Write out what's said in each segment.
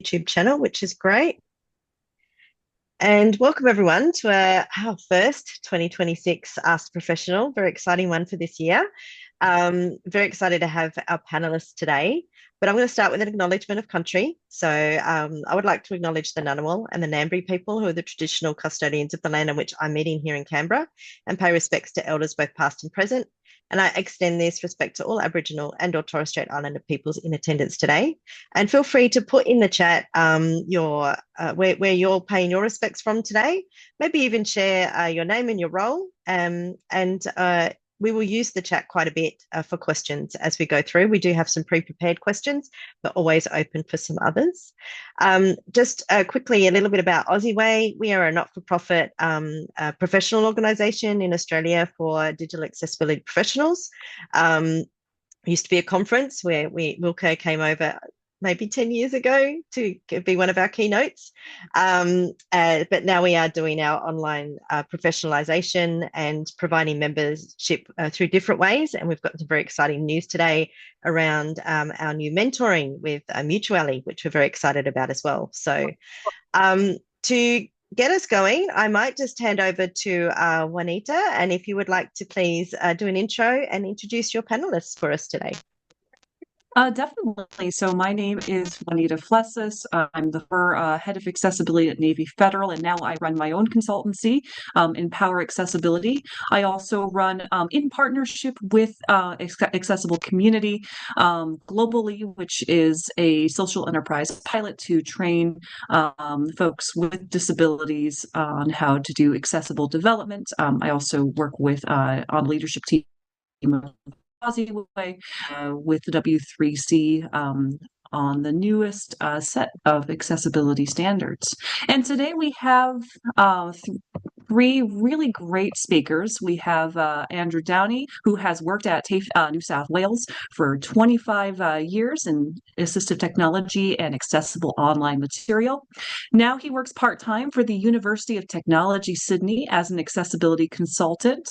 YouTube channel, which is great. And welcome everyone to our first 2026 Ask Professional, very exciting one for this year. Very excited to have our panelists today, but I'm going to start with an acknowledgement of country. So I would like to acknowledge the Ngunnawal and the Ngambri people, who are the traditional custodians of the land on which I'm meeting here in Canberra, and pay respects to elders both past and present. And I extend this respect to all Aboriginal and or Torres Strait Islander peoples in attendance today. And feel free to put in the chat where you're paying your respects from today. Maybe even share your name and your role. We will use the chat quite a bit for questions as we go through. We do have some pre-prepared questions, but always open for some others. Just quickly, a little bit about OZeWAI. We are a not-for-profit professional organisation in Australia for digital accessibility professionals. Used to be a conference where Wilco came over maybe 10 years ago to be one of our keynotes. But now we are doing our online professionalisation and providing membership through different ways. And we've got some very exciting news today around our new mentoring with Mutual11y, which we're very excited about as well. So to get us going, I might just hand over to Jaunita. And if you would like to please do an intro and introduce your panelists for us today. Definitely. So my name is Jaunita Flessas. I'm the head of accessibility at Navy Federal, and now I run my own consultancy, Empower Accessibility. I also run in partnership with Accessible Community globally, which is a social enterprise pilot to train folks with disabilities on how to do accessible development. I also work with on leadership team OZeWAI with the W3C on the newest set of accessibility standards. And today we have three really great speakers. We have Andrew Downie, who has worked at TAFE New South Wales for 25 years in assistive technology and accessible online material. Now he works part-time for the University of Technology, Sydney as an accessibility consultant.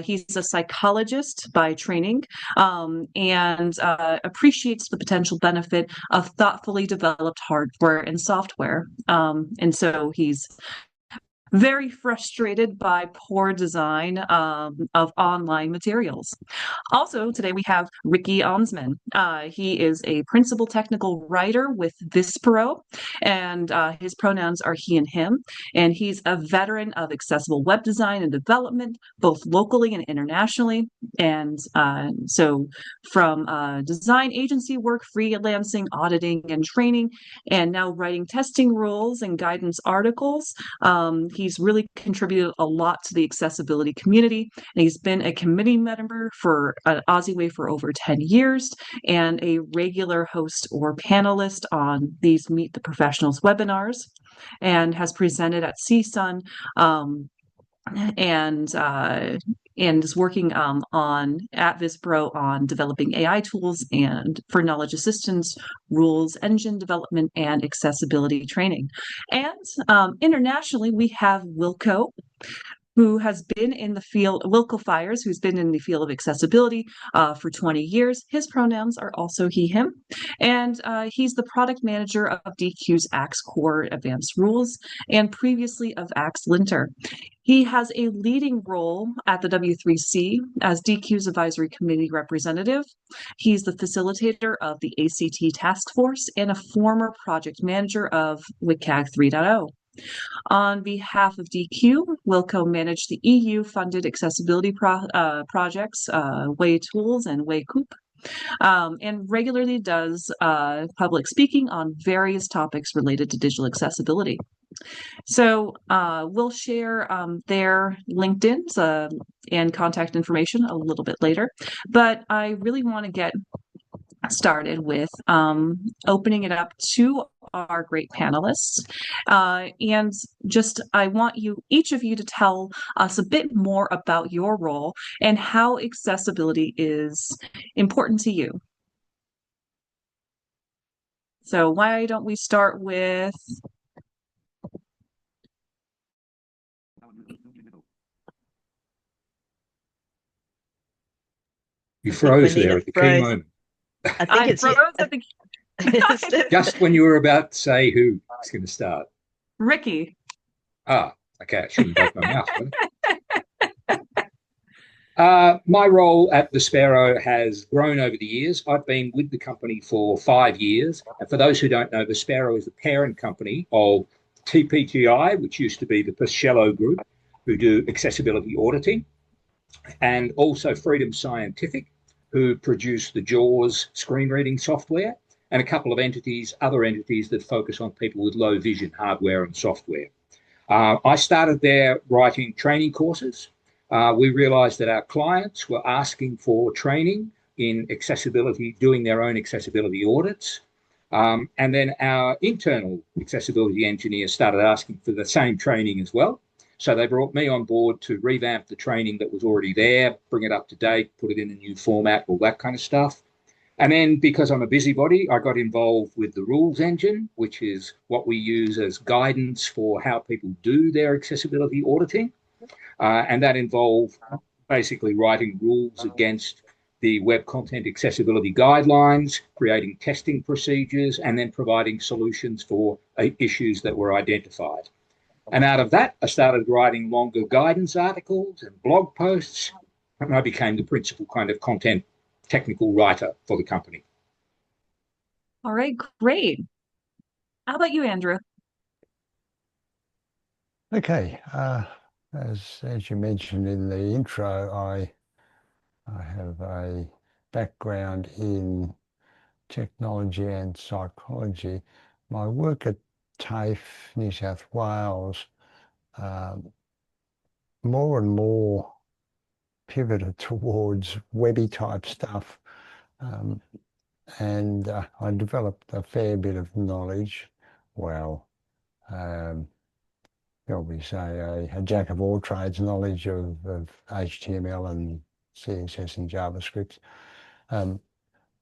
He's a psychologist by training and appreciates the potential benefit of thoughtfully developed hardware and software. And so he's very frustrated by poor design of online materials. Also, today we have Ricky Onsman. He is a principal technical writer with Vispero, and his pronouns are he and him. And he's a veteran of accessible web design and development, both locally and internationally. And so from design agency work, freelancing, auditing, and training, and now writing testing rules and guidance articles. He's really contributed a lot to the accessibility community, and he's been a committee member for OZeWAI for over 10 years and a regular host or panelist on these Meet the Professionals webinars, and has presented at CSUN and is working at Vispero on developing AI tools and for knowledge assistance, rules, engine development, and accessibility training. And internationally, we have Wilco, who has been in the field, Wilco Fires, who's been in the field of accessibility for 20 years. His pronouns are also he, him. And he's the product manager of DQ's Axe Core Advanced Rules and previously of Axe Linter. He has a leading role at the W3C as DQ's advisory committee representative. He's the facilitator of the ACT task force and a former project manager of WCAG 3.0. On behalf of DQ, Wilco managed the EU-funded accessibility projects, WAI Tools and WAI Coop, and regularly does public speaking on various topics related to digital accessibility. So we'll share their LinkedIn's and contact information a little bit later, but I really want to get started with opening it up to our great panelists. And just, I want each of you to tell us a bit more about your role and how accessibility is important to you. So why don't we start with... You froze there at the key moment. I think it's froze at the Just when you were about to say who is going to start. Ricky. Ah, okay. I shouldn't break my mouse. My role at the Sparrow has grown over the years. I've been with the company for 5 years. And for those who don't know, the Sparrow is the parent company of TPGI, which used to be the Pacello Group, who do accessibility auditing, and also Freedom Scientific, who produce the JAWS screen reading software, and a couple of other entities that focus on people with low vision hardware and software. I started there writing training courses. We realized that our clients were asking for training in accessibility, doing their own accessibility audits. And then our internal accessibility engineers started asking for the same training as well. So they brought me on board to revamp the training that was already there, bring it up to date, put it in a new format, all that kind of stuff. And then because I'm a busybody, I got involved with the rules engine, which is what we use as guidance for how people do their accessibility auditing. And that involved basically writing rules against the Web Content Accessibility Guidelines, creating testing procedures, and then providing solutions for issues that were identified. And out of that, I started writing longer guidance articles and blog posts, and I became the principal kind of content technical writer for the company. All right, great. How about you, Andrew? Okay, as you mentioned in the intro, I have a background in technology and psychology. My work at TAFE, New South Wales, um, more and more pivoted towards webby type stuff. Um, and I developed a fair bit of knowledge. Well, um, shall we say, a jack of all trades knowledge of HTML and CSS and JavaScript, um,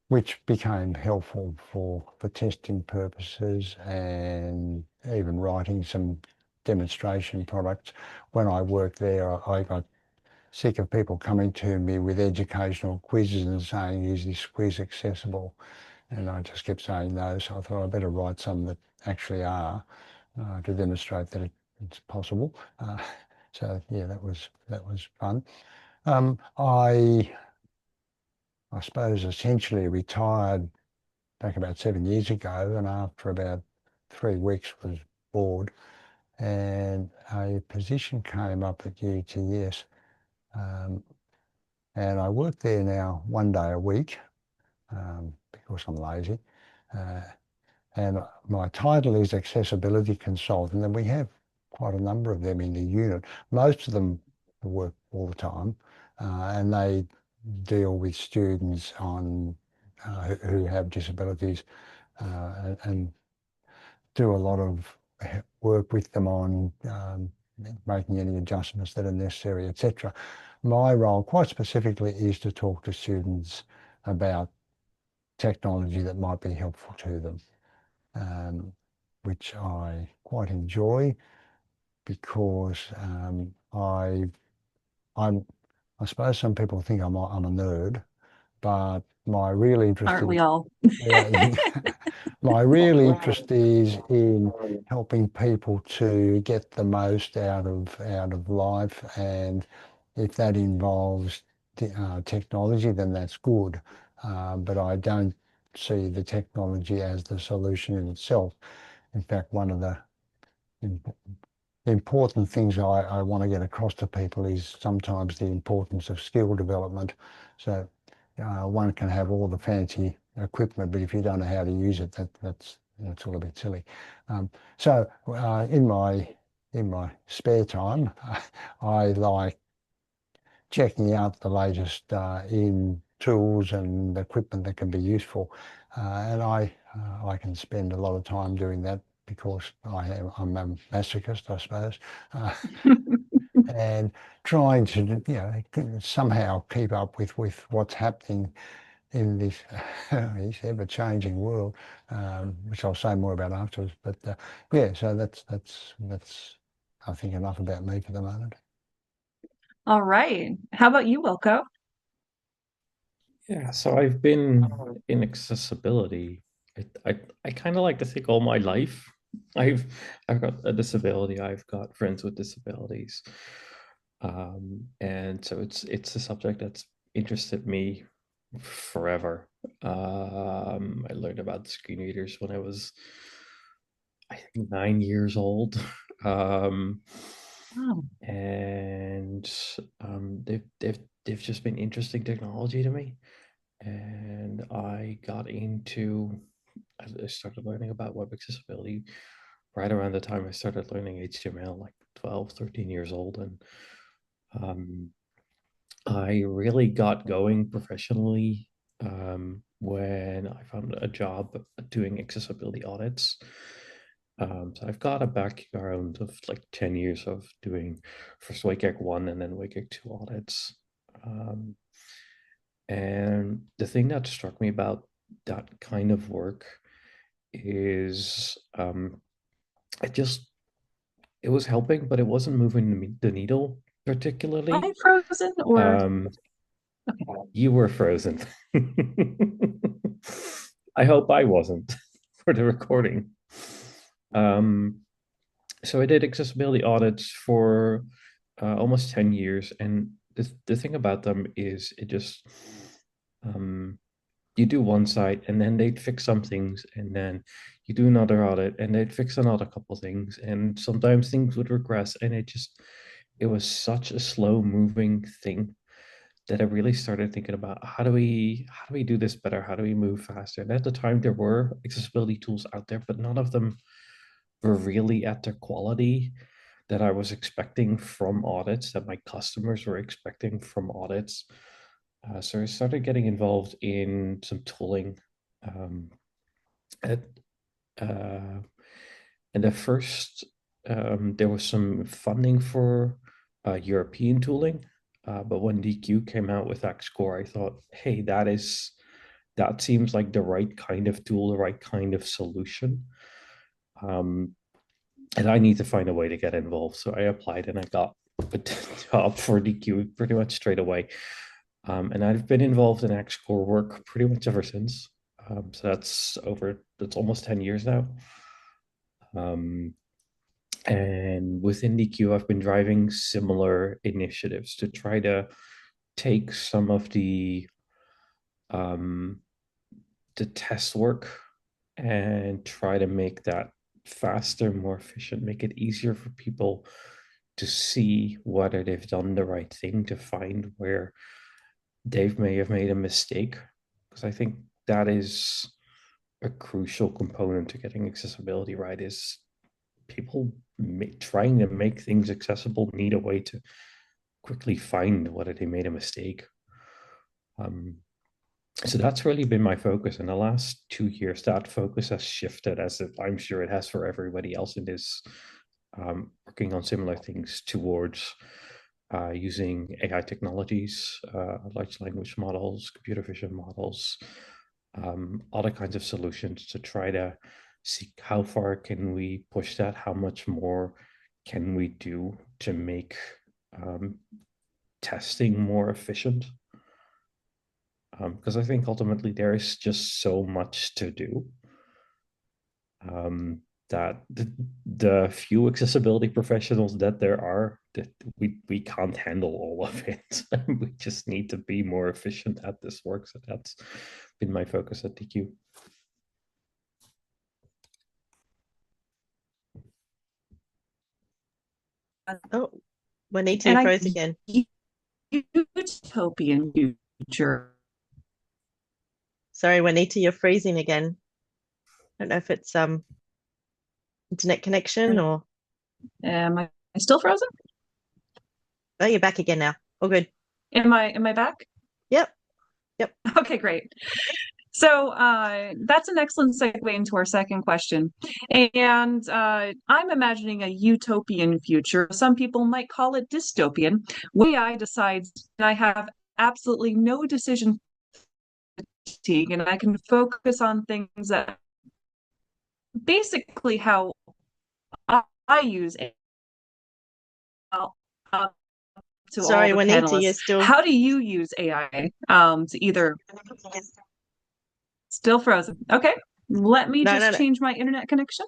which became helpful for testing purposes and even writing some demonstration products. When I worked there, I got sick of people coming to me with educational quizzes and saying, is this quiz accessible? And I just kept saying no, so I thought I better write some that actually are to demonstrate that it's possible. So yeah, that was fun. I suppose essentially retired back about 7 years ago, and after about 3 weeks was bored, and a position came up at UTS, and I work there now 1 day a week because I'm lazy. Uh, and my title is accessibility consultant, and we have quite a number of them in the unit. Most of them work all the time, and they deal with students on who have disabilities and do a lot of work with them on making any adjustments that are necessary, etc. My role, quite specifically, is to talk to students about technology that might be helpful to them, which I quite enjoy because I suppose some people think I'm a nerd, but my real interest Aren't we is all? yeah, my real interest is in helping people to get the most out of life, and if that involves technology, then that's good. But I don't see the technology as the solution in itself. In fact, one of the important things I want to get across to people is sometimes the importance of skill development. So one can have all the fancy equipment, but if you don't know how to use it, that's all a bit silly. So in my spare time, I like checking out the latest in tools and equipment that can be useful, and I can spend a lot of time doing that because I'm a masochist, I suppose, and trying to somehow keep up with what's happening in this this ever-changing world, which I'll say more about afterwards. But yeah, so that's I think enough about me for the moment. All right. How about you, Wilco? Yeah, so I've been in accessibility I kind of like to think all my life I've I've got a disability. I've got friends with disabilities. And so it's a subject that's interested me forever. I learned about screen readers when I was, I think, 9 years old. Um, Wow. and they've just been interesting technology to me. And I started learning about web accessibility right around the time I started learning HTML, like 12, 13 years old. And um, I really got going professionally when I found a job doing accessibility audits. So I've got a background of like 10 years of doing first WCAG 1 and then WCAG 2 audits. Um, and the thing that struck me about that kind of work is it just it was helping, but it wasn't moving the needle Am particularly. I frozen or Um, okay? you were frozen. I hope I wasn't for the recording. Um, so I did accessibility audits for almost 10 years, and the thing about them is it just um, you do one site and then they'd fix some things, and then you do another audit and they'd fix another couple things, and sometimes things would regress, and it was such a slow moving thing that I really started thinking about how do we do this better? How do we move faster? And at the time there were accessibility tools out there, but none of them were really at the quality that I was expecting from audits, that my customers were expecting from audits. So I started getting involved in some tooling. Um, at, uh, and the first, there was some funding for European tooling. But when DQ came out with XScore, I thought, hey, that seems like the right kind of tool, the right kind of solution. And I need to find a way to get involved. So I applied and I got a job for DQ pretty much straight away. And I've been involved in XScore work pretty much ever since. So that's almost 10 years now. Um, and within DQ, I've been driving similar initiatives to try to take some of um, the test work and try to make that faster, more efficient, make it easier for people to see whether they've done the right thing, to find where they may have made a mistake. Because I think that is a crucial component to getting accessibility right, is people trying to make things accessible need a way to quickly find whether they made a mistake. So that's really been my focus in the last 2 years. That focus has shifted, as I'm sure it has for everybody else in this, working on similar things towards using AI technologies, large language models, computer vision models, other kinds of solutions to try to see how far can we push that, how much more can we do to make testing more efficient. Because I think ultimately there is just so much to do that the few accessibility professionals that there are, that we can't handle all of it. We just need to be more efficient at this work. So that's been my focus at DQ. Oh, Juanita, And you I froze again. utopian future. Sorry, Juanita, you're freezing again. I don't know if it's internet connection or Am I still frozen? oh, you're back again now. All good. Am I back? Yep. Yep. Okay, great. So that's an excellent segue into our second question. And I'm imagining a utopian future. Some people might call it dystopian, where AI decides I have absolutely no decision fatigue and I can focus on things that basically how I use AI. To all Sorry, the Juanita, you're panelists, still how do you use AI to either still frozen? Okay. Let me No, just no, no. change my internet connection.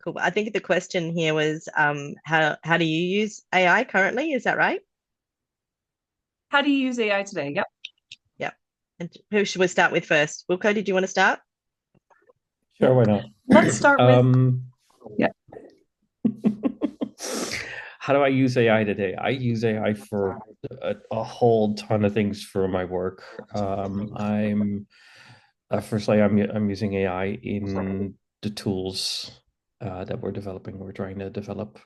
Cool. I think the question here was how do you use AI currently? Is that right? How do you use AI today? Yep. Yep. And who should we start with first? Wilco, did you want to start? Sure, why not? Let's start with yeah. How do I use AI today? I use AI for a whole ton of things for my work. Firstly, I'm using AI in the tools that we're developing. We're trying to develop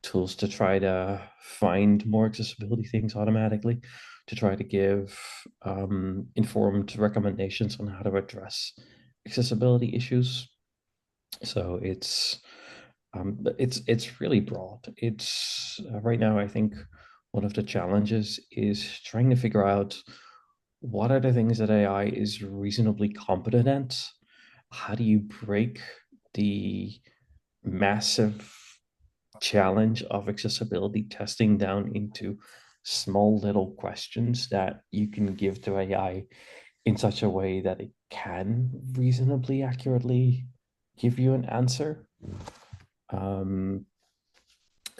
tools to try to find more accessibility things automatically, to try to give informed recommendations on how to address accessibility issues. So it's really broad. It's right now, I think one of the challenges is trying to figure out what are the things that AI is reasonably competent at. How do you break the massive challenge of accessibility testing down into small little questions that you can give to AI in such a way that it can reasonably accurately give you an answer?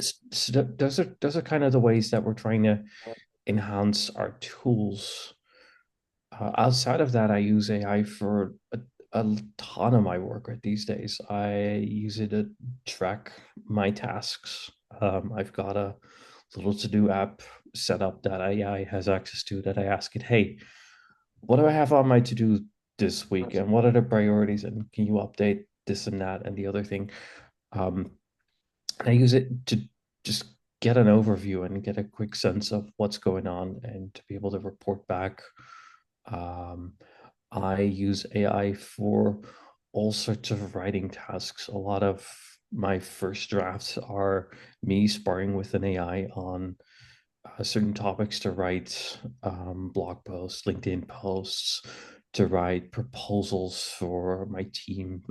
So those are kind of the ways that we're trying to enhance our tools. Outside of that, I use AI for a ton of my work these days. I use it to track my tasks. I've got a little to-do app set up that AI has access to, that I ask it, hey, what do I have on my to-do this week? And what are the priorities? And can you update this and that and the other thing? I use it to just get an overview and get a quick sense of what's going on and to be able to report back. I use AI for all sorts of writing tasks. A lot of my first drafts are me sparring with an AI on certain topics to write blog posts, LinkedIn posts, to write proposals for my team.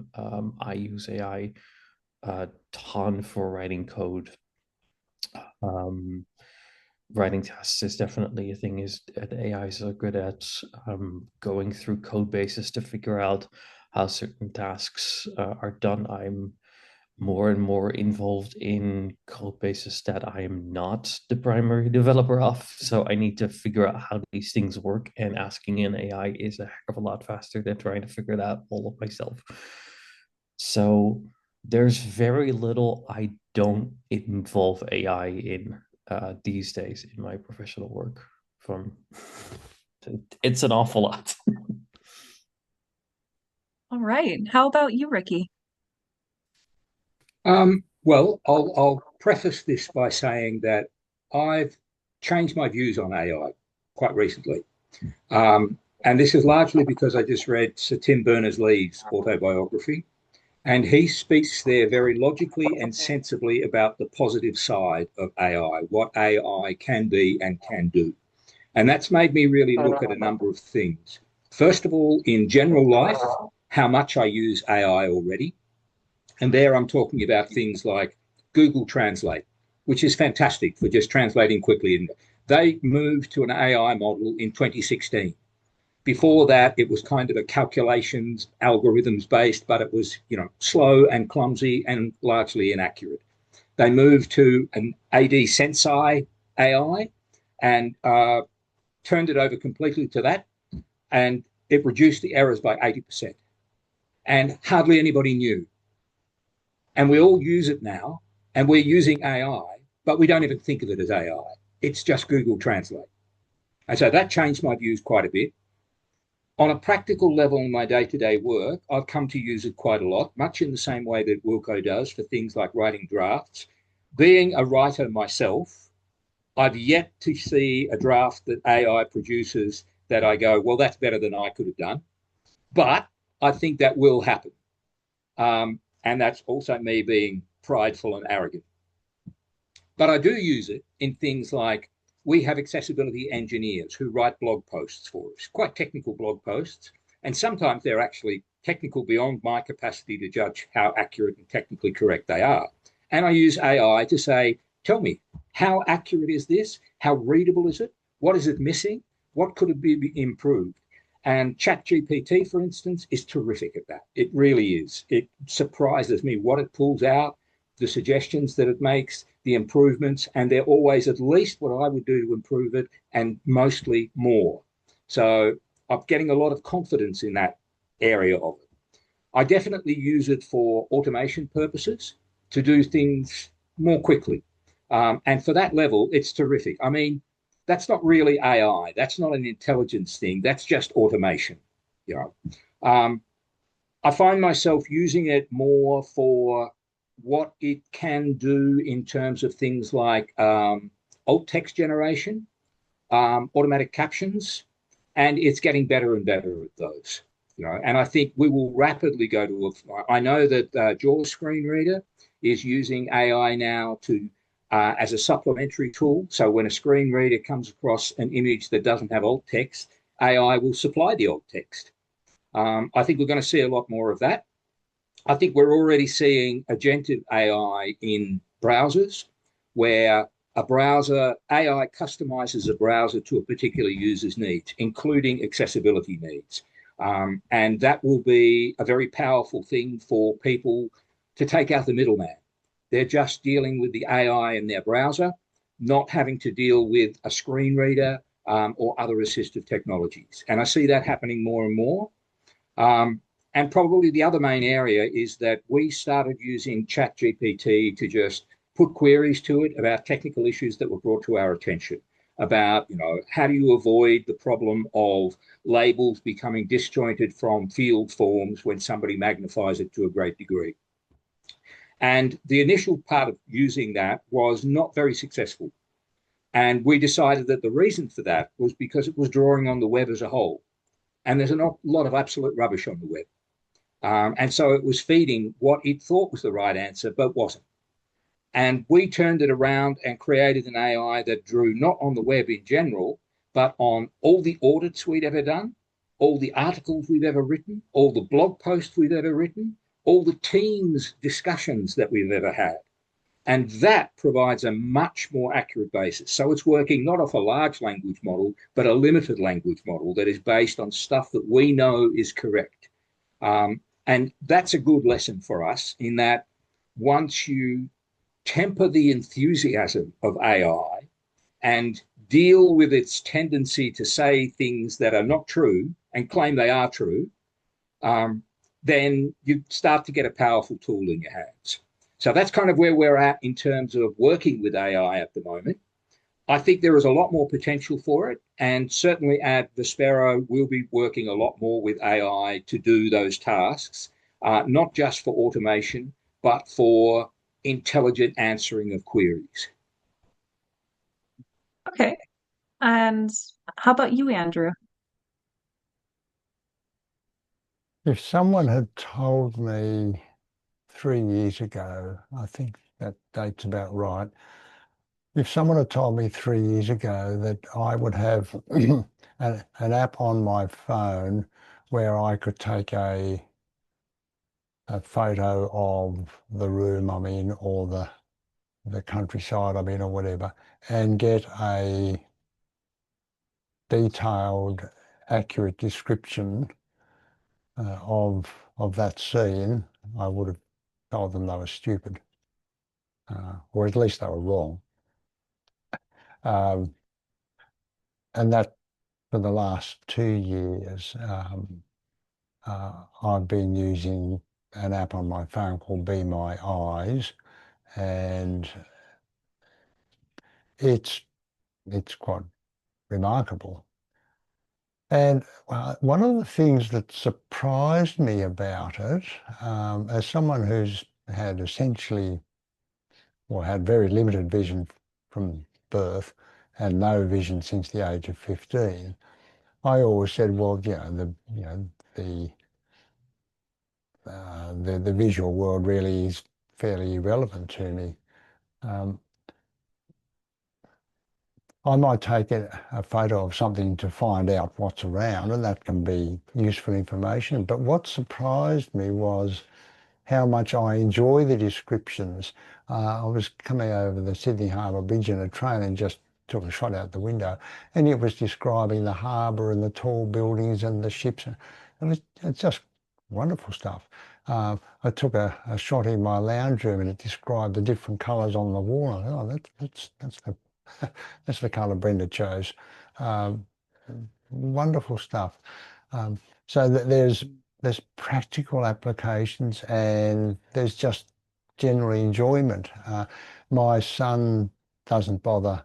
I use AI a ton for writing code. Writing tasks is definitely a thing is that AIs are good at going through code bases to figure out how certain tasks are done. I'm more and more involved in code bases that I am not the primary developer of. So I need to figure out how these things work, and asking an AI is a heck of a lot faster than trying to figure it out all of myself. So there's very little I don't involve AI in these days in my professional work. It's an awful lot. All right. How about you, Ricky? Well, I'll preface this by saying that I've changed my views on AI quite recently. And this is largely because I just read Sir Tim Berners-Lee's autobiography, and he speaks there very logically and sensibly about the positive side of AI, what AI can be and can do. And that's made me really look at a number of things. First of all, in general life, how much I use AI already. And there I'm talking about things like Google Translate, which is fantastic for just translating quickly. And they moved to an AI model in 2016. Before that, it was kind of a calculations, algorithms based, but it was, slow and clumsy and largely inaccurate. They moved to an AD Sensei AI and turned it over completely to that, and it reduced the errors by 80%. And hardly anybody knew. And we all use it now, and we're using AI, but we don't even think of it as AI. It's just Google Translate. And so that changed my views quite a bit. On a practical level in my day-to-day work, I've come to use it quite a lot, much in the same way that Wilco does for things like writing drafts. Being a writer myself, I've yet to see a draft that AI produces that I go, well, that's better than I could have done. But I think that will happen. And that's also me being prideful and arrogant. But I do use it in things like we have accessibility engineers who write blog posts for us, quite technical blog posts. And sometimes they're actually technical beyond my capacity to judge how accurate and technically correct they are. And I use AI to say, tell me, how accurate is this? How readable is it? What is it missing? What could it be improved? And ChatGPT, for instance, is terrific at that. It really is. It surprises me what it pulls out, the suggestions that it makes, the improvements, and they're always at least what I would do to improve it, and mostly more. So I'm getting a lot of confidence in that area of it. I definitely use it for automation purposes to do things more quickly. And for that level, it's terrific. I mean, that's not really AI. That's not an intelligence thing. That's just automation. You know, I find myself using it more for what it can do in terms of things like alt text generation, automatic captions, and it's getting better and better at those. You know, and I think we will rapidly go to. I know that Jaws Screen Reader is using AI now to as a supplementary tool. So when a screen reader comes across an image that doesn't have alt text, AI will supply the alt text. I think we're going to see a lot more of that. I think we're already seeing agentic AI in browsers where a browser, AI customizes a browser to a particular user's needs, including accessibility needs. And that will be a very powerful thing for people to take out the middleman. They're just dealing with the AI in their browser, not having to deal with a screen reader or other assistive technologies. And I see that happening more and more. And probably the other main area is that we started using ChatGPT to just put queries to it about technical issues that were brought to our attention about, you know, how do you avoid the problem of labels becoming disjointed from field forms when somebody magnifies it to a great degree. And the initial part of using that was not very successful. And we decided that the reason for that was because it was drawing on the web as a whole. And there's a lot of absolute rubbish on the web. And so it was feeding what it thought was the right answer, but wasn't. And we turned it around and created an AI that drew not on the web in general, but on all the audits we'd ever done, all the articles we've ever written, all the blog posts we've ever written, all the teams discussions that we've ever had. And that provides a much more accurate basis. So it's working not off a large language model, but a limited language model that is based on stuff that we know is correct. And that's a good lesson for us in that once you temper the enthusiasm of AI and deal with its tendency to say things that are not true and claim they are true, then you start to get a powerful tool in your hands. So that's kind of where we're at in terms of working with AI at the moment. I think there is a lot more potential for it. And certainly at Vispero, we'll be working a lot more with AI to do those tasks, not just for automation, but for intelligent answering of queries. Okay. And how about you, Andrew? If someone had told me 3 years ago, I think that date's about right. If someone had told me 3 years ago that I would have an app on my phone where I could take a photo of the room I'm in or the countryside I'm in or whatever, and get a detailed, accurate description of that scene, I would have told them they were stupid, or at least they were wrong. And that for the last 2 years, I've been using an app on my phone called Be My Eyes, and it's quite remarkable. And one of the things that surprised me about it, as someone who's had essentially, or had very limited vision from birth and no vision since the age of 15, I always said, well, the visual world really is fairly irrelevant to me. I might take a photo of something to find out what's around, and that can be useful information. But what surprised me was how much I enjoy the descriptions. I was coming over the Sydney Harbour Bridge in a train and just took a shot out the window, and it was describing the harbour and the tall buildings and the ships. It's just wonderful stuff. I took a shot in my lounge room, and it described the different colours on the wall. I thought, oh, that's the that's the colour Brenda chose. Um, Wonderful stuff. So that there's practical applications, and there's just general enjoyment. My son doesn't bother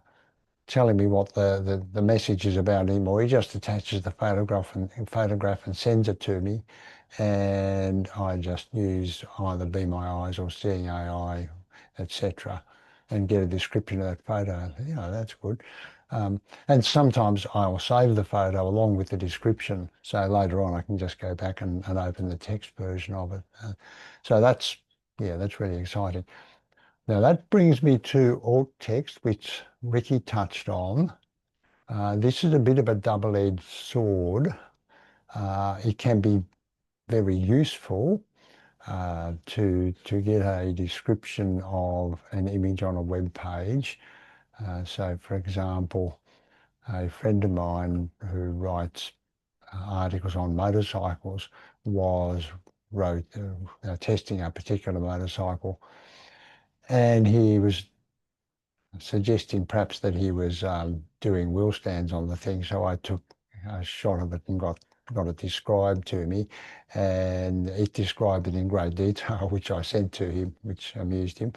telling me what the message is about anymore. He just attaches the photograph and sends it to me, and I just use either Be My Eyes or Seeing AI, etc., and get a description of that photo. You know, that's good. And sometimes I'll save the photo along with the description, so later on I can just go back and open the text version of it. So that's really exciting. Now that brings me to alt text, which Ricky touched on. This is a bit of a double-edged sword. It can be very useful to get a description of an image on a web page. So, for example, a friend of mine who writes articles on motorcycles wrote testing a particular motorcycle, and he was suggesting perhaps that he was doing wheel stands on the thing. So I took a shot of it and got it described to me, and it described it in great detail, which I sent to him, which amused him.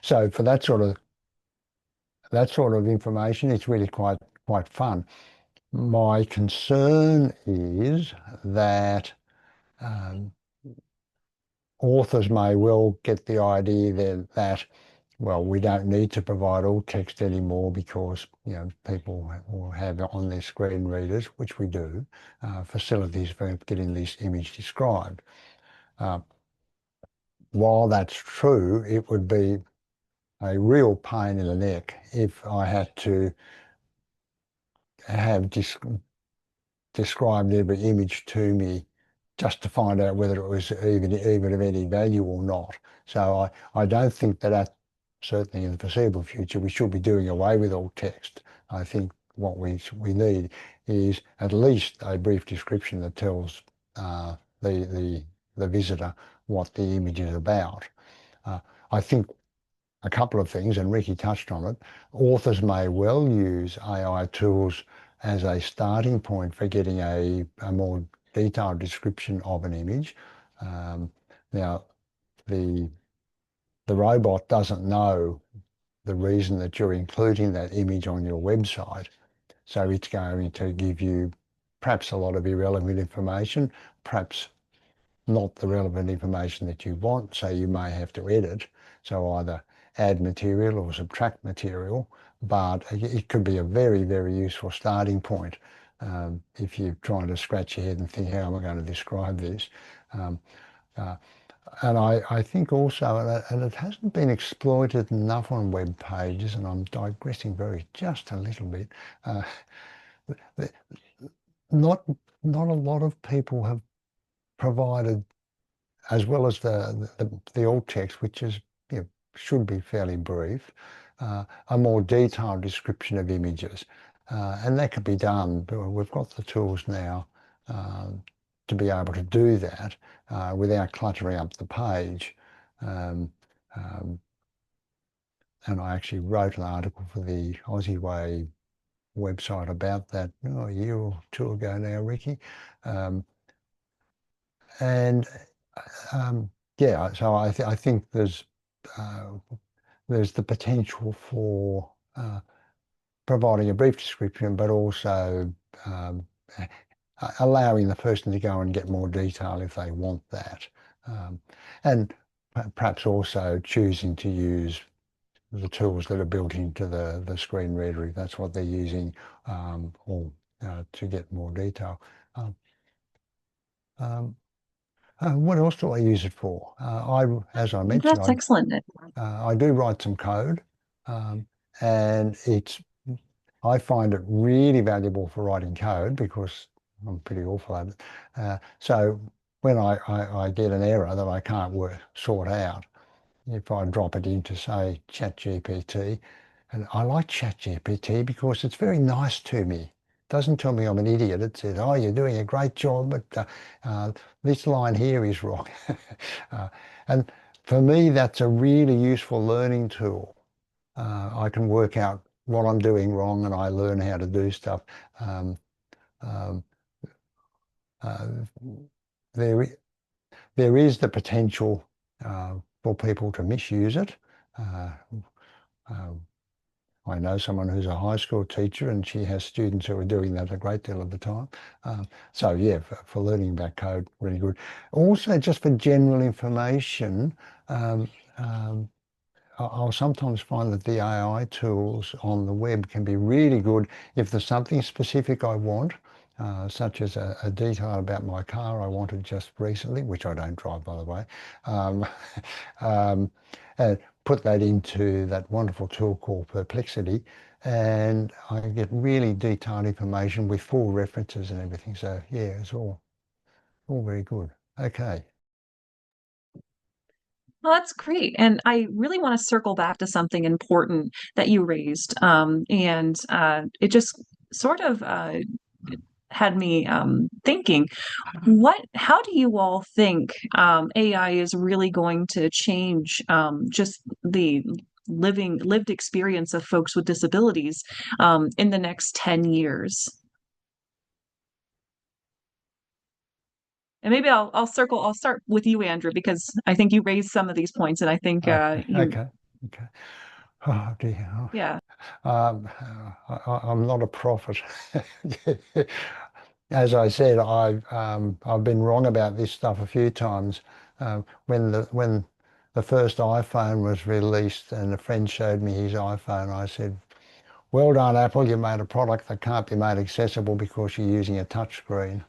So for that sort of information, it's really quite fun. My concern is that authors may well get the idea that well, we don't need to provide alt text anymore because people will have on their screen readers, which we do, facilities for getting this image described. While that's true, it would be a real pain in the neck if I had to have described every image to me just to find out whether it was even of any value or not. So I don't think that certainly in the foreseeable future we should be doing away with alt text. I think what we need is at least a brief description that tells the visitor what the image is about. I think a couple of things, and Ricky touched on it. Authors may well use AI tools as a starting point for getting a more detailed description of an image. Now, the robot doesn't know the reason that you're including that image on your website, so it's going to give you perhaps a lot of irrelevant information, perhaps not the relevant information that you want, so you may have to edit. So either add material or subtract material, but it could be a very, very useful starting point if you're trying to scratch your head and think, how am I going to describe this? And I think also, and it hasn't been exploited enough on web pages, and I'm digressing just a little bit, not a lot of people have provided, as well as the alt text, which is should be fairly brief, a more detailed description of images, and that could be done. We've got the tools now to be able to do that without cluttering up the page. And I actually wrote an article for the OZeWAI website about that a year or two ago now, Ricky. Yeah, so I think there's the potential for providing a brief description, but also allowing the person to go and get more detail if they want that, and perhaps also choosing to use the tools that are built into the screen reader if that's what they're using, or to get more detail. What else do I use it for? As I mentioned, That's excellent. I do write some code, and I find it really valuable for writing code because I'm pretty awful at it. So when I get an error that I can't sort out, if I drop it into, say, ChatGPT, And I like ChatGPT because it's very nice to me. It doesn't tell me I'm an idiot. It says, oh, you're doing a great job, but this line here is wrong. And for me, that's a really useful learning tool. I can work out what I'm doing wrong and I learn how to do stuff. Um, um, uh, there, there is the potential for people to misuse it. Uh, I know someone who's a high school teacher and she has students who are doing that a great deal of the time. So yeah, for learning about code, really good. Also, just for general information, um, um, I'll sometimes find that the AI tools on the web can be really good if there's something specific I want, such as a detail about my car I wanted just recently, which I don't drive, by the way. Um, um, put that into that wonderful tool called Perplexity, and I get really detailed information with full references and everything. So yeah, it's all very good. Okay. Well, that's great. And I really want to circle back to something important that you raised. And it just sort of had me thinking, how do you all think AI is really going to change just the lived experience of folks with disabilities in the next 10 years? And maybe I'll start with you, Andrew, because I think you raised some of these points, and I think Okay. Oh dear. Oh. Yeah. I'm not a prophet. As I said, I've been wrong about this stuff a few times. When the first iPhone was released and a friend showed me his iPhone, I said, "Well done, Apple. You made a product that can't be made accessible because you're using a touchscreen."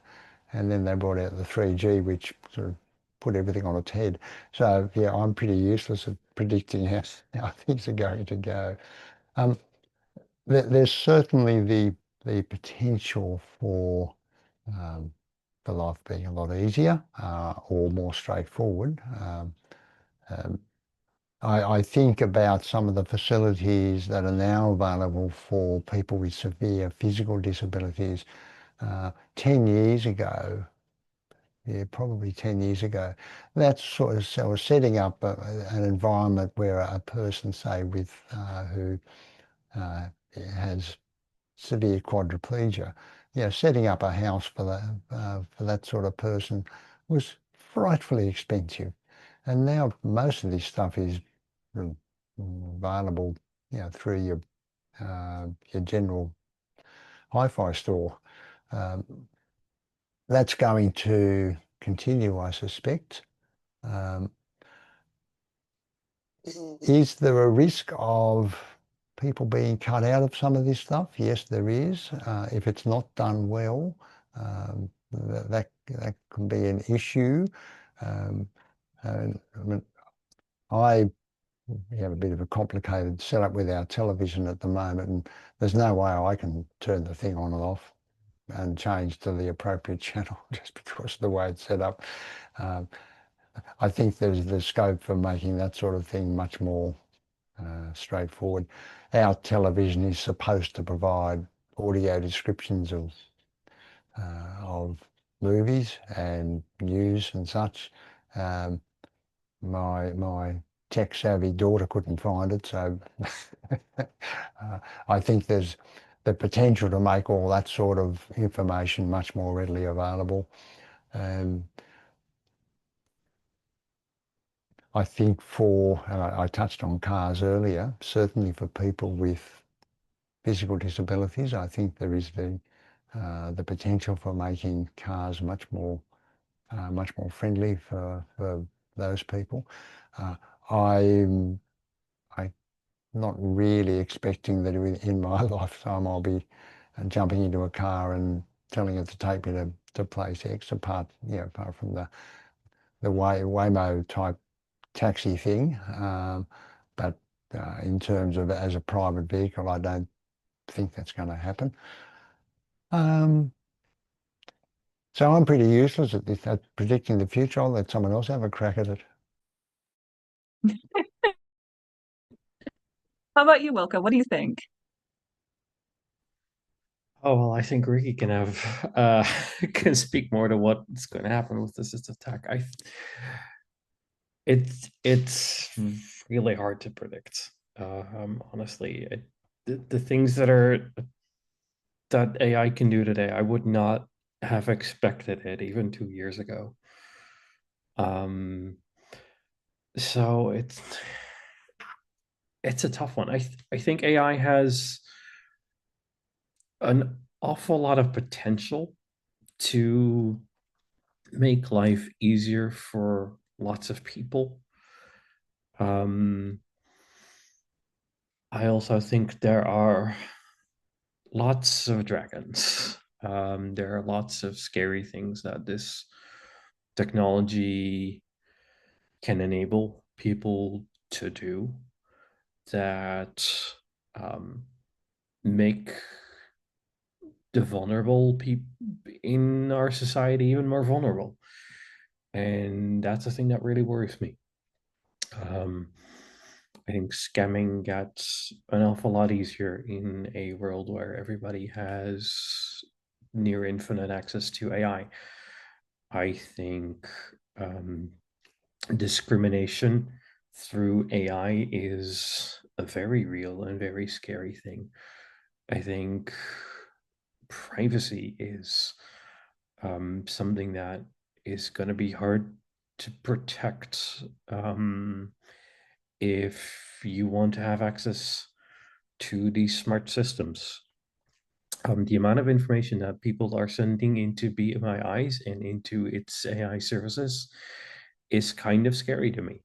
And then they brought out the 3G, which sort of put everything on its head. So yeah, I'm pretty useless at predicting how things are going to go. Um, there's certainly the potential for life being a lot easier or more straightforward. Um, I think about some of the facilities that are now available for people with severe physical disabilities. 10 years ago, yeah, probably 10 years ago, that's sort of so setting up an environment where a person, say, with who has severe quadriplegia, setting up a house for that sort of person was frightfully expensive. And now most of this stuff is available, through your general hi-fi store. Um, that's going to continue, I suspect. Um, is there a risk of people being cut out of some of this stuff? Yes, there is. If it's not done well, that can be an issue. And, I mean, we have a bit of a complicated setup with our television at the moment, and there's no way I can turn the thing on and off and change to the appropriate channel just because of the way it's set up. I think there's the scope for making that sort of thing much more straightforward. Our television is supposed to provide audio descriptions of movies and news and such. My tech savvy daughter couldn't find it, so I think there's the potential to make all that sort of information much more readily available. I think I touched on cars earlier, certainly for people with physical disabilities, I think there is the potential for making cars much more friendly for those people. I'm not really expecting that in my lifetime I'll be jumping into a car and telling it to take me to place X, apart from the Waymo type taxi thing. But in terms of as a private vehicle, I don't think that's going to happen. So I'm pretty useless at this, at predicting the future. I'll let someone else have a crack at it. How about you, Wilco? What do you think? Oh well, I think Ricky can have can speak more to what's going to happen with this attack. It's really hard to predict. Honestly, the things that AI can do today, I would not have expected it even 2 years ago. So it's a tough one. I think AI has an awful lot of potential to make life easier for lots of people. I also think there are lots of dragons. There are lots of scary things that this technology can enable people to do that make the vulnerable people in our society even more vulnerable. And that's a thing that really worries me. I think scamming gets an awful lot easier in a world where everybody has near infinite access to AI. I think discrimination through AI is a very real and very scary thing. I think privacy is something that is going to be hard to protect if you want to have access to these smart systems. The amount of information that people are sending into BMIIs and into its AI services is kind of scary to me.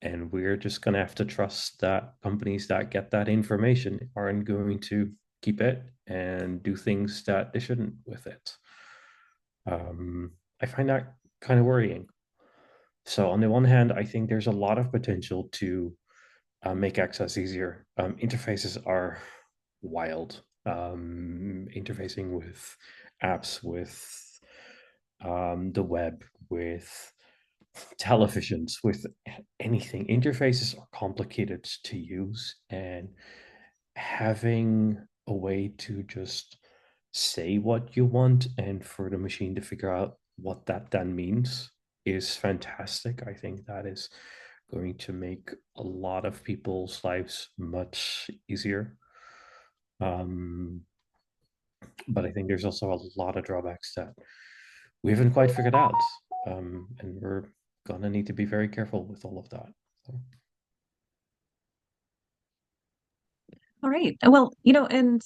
And we're just going to have to trust that companies that get that information aren't going to keep it and do things that they shouldn't with it. I find that kind of worrying. So on the one hand, I think there's a lot of potential to make access easier. Interfaces are wild. Interfacing with apps, with the web, with televisions, with anything. Interfaces are complicated to use, and having a way to just say what you want and for the machine to figure out what that then means is fantastic. I think that is going to make a lot of people's lives much easier. But I think there's also a lot of drawbacks that we haven't quite figured out. And we're gonna need to be very careful with all of that. So. All right. Well, and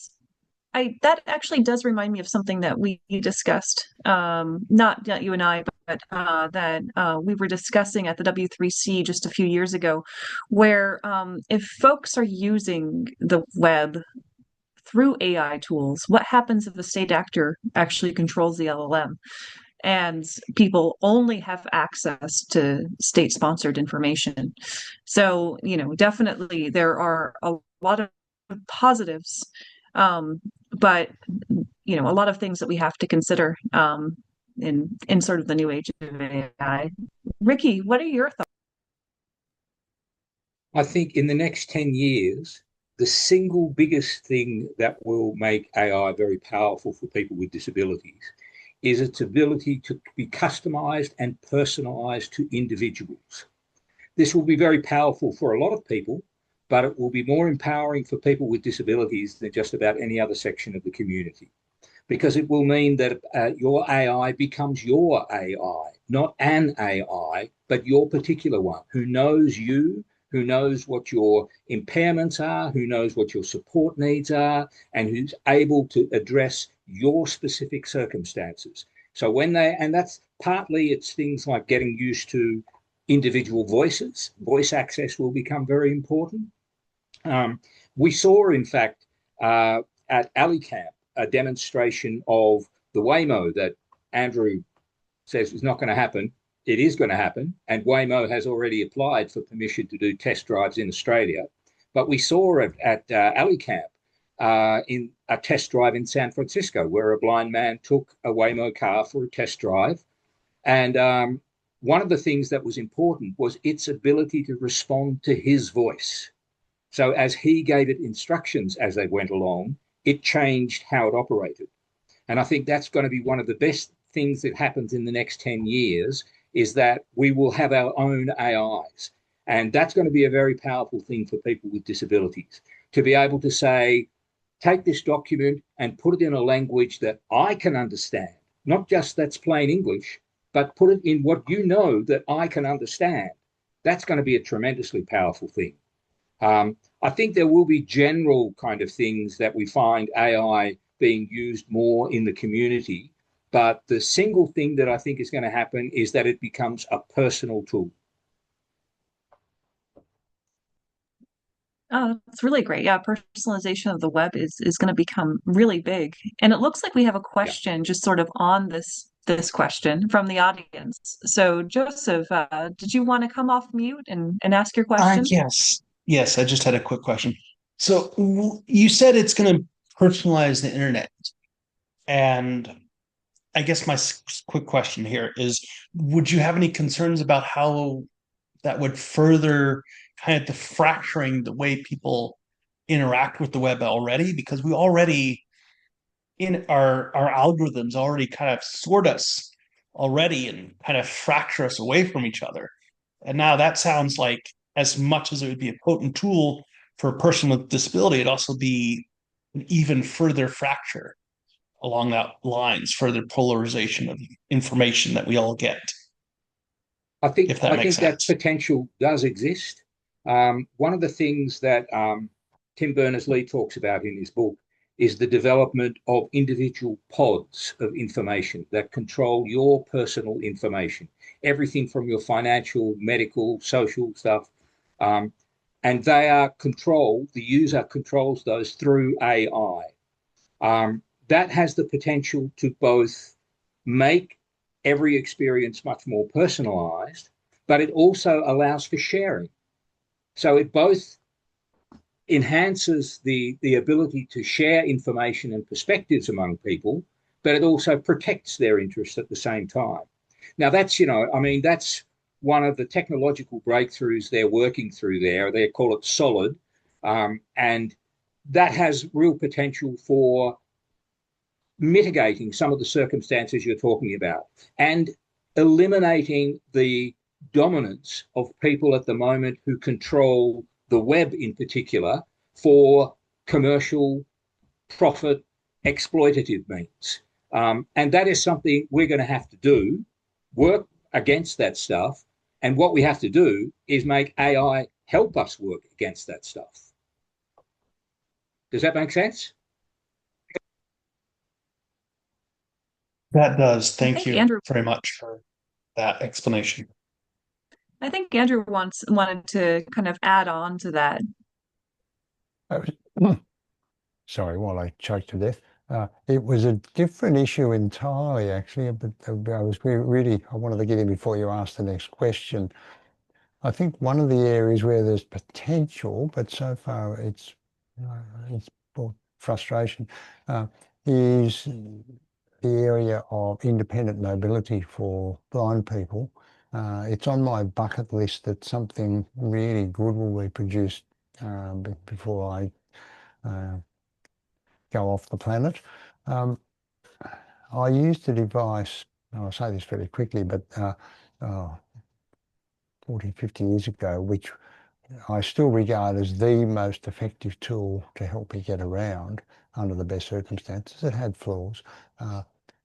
that actually does remind me of something that we discussed, not you and I, but that we were discussing at the W3C just a few years ago, where if folks are using the web through AI tools, what happens if a state actor actually controls the LLM? And people only have access to state-sponsored information. So, definitely there are a lot of positives, but a lot of things that we have to consider in sort of the new age of AI. Ricky, what are your thoughts? I think in the next 10 years, the single biggest thing that will make AI very powerful for people with disabilities is its ability to be customized and personalized to individuals. This will be very powerful for a lot of people, but it will be more empowering for people with disabilities than just about any other section of the community, because it will mean that your AI becomes your AI, not an AI, but your particular one, who knows you, who knows what your impairments are, who knows what your support needs are, and who's able to address your specific circumstances. So and that's partly it's things like getting used to individual voices. Voice access will become very important. We saw, in fact, at AliCamp, a demonstration of the Waymo that Andrew says is not going to happen. It is going to happen, and Waymo has already applied for permission to do test drives in Australia. But we saw it at AliCamp in a test drive in San Francisco, where a blind man took a Waymo car for a test drive. And one of the things that was important was its ability to respond to his voice. So as he gave it instructions as they went along, it changed how it operated. And I think that's going to be one of the best things that happens in the next 10 years is that we will have our own AIs. And that's going to be a very powerful thing for people with disabilities to be able to say, take this document and put it in a language that I can understand, not just that's plain English, but put it in what you know that I can understand. That's going to be a tremendously powerful thing. I think there will be general kind of things that we find AI being used more in the community. But the single thing that I think is going to happen is that it becomes a personal tool. Oh, it's really great. Yeah, personalization of the web is going to become really big. And it looks like we have a Yeah. question just sort of on this question from the audience. So Joseph, did you want to come off mute and ask your question? Yes. Yes, I just had a quick question. So you said it's going to personalize the internet. And I guess my quick question here is, would you have any concerns about how that would further kind of the fracturing the way people interact with the web already? Because we already in our algorithms already kind of sort us already and kind of fracture us away from each other. And now that sounds like as much as it would be a potent tool for a person with disability, it'd also be an even further fracture along that lines, further polarization of information that we all get. I think if that makes that sense. potential does exist. One of the things that Tim Berners-Lee talks about in his book is the development of individual pods of information that control your personal information, everything from your financial, medical, social stuff. And they are controlled, the user controls those through AI. That has the potential to both make every experience much more personalized, but it also allows for sharing. So it both enhances the ability to share information and perspectives among people, but it also protects their interests at the same time. Now, that's, that's one of the technological breakthroughs they're working through there. They call it SOLID. And that has real potential for mitigating some of the circumstances you're talking about and eliminating the dominance of people at the moment who control the web in particular for commercial profit exploitative means. And that is something we're going to have to do, work against that stuff. And what we have to do is make AI help us work against that stuff. Does that make sense? That does. Thank you Andrew, very much for that explanation. I think Andrew wanted to kind of add on to that. Sorry, while I choked to death. It was a different issue entirely, actually, but I was really, I wanted to get in before you asked the next question. I think one of the areas where there's potential, but so far it's brought frustration, is the area of independent mobility for blind people. It's on my bucket list that something really good will be produced before I go off the planet. I used a device, I'll say this very quickly, but 40, 50 years ago, which I still regard as the most effective tool to help me get around under the best circumstances. It had flaws.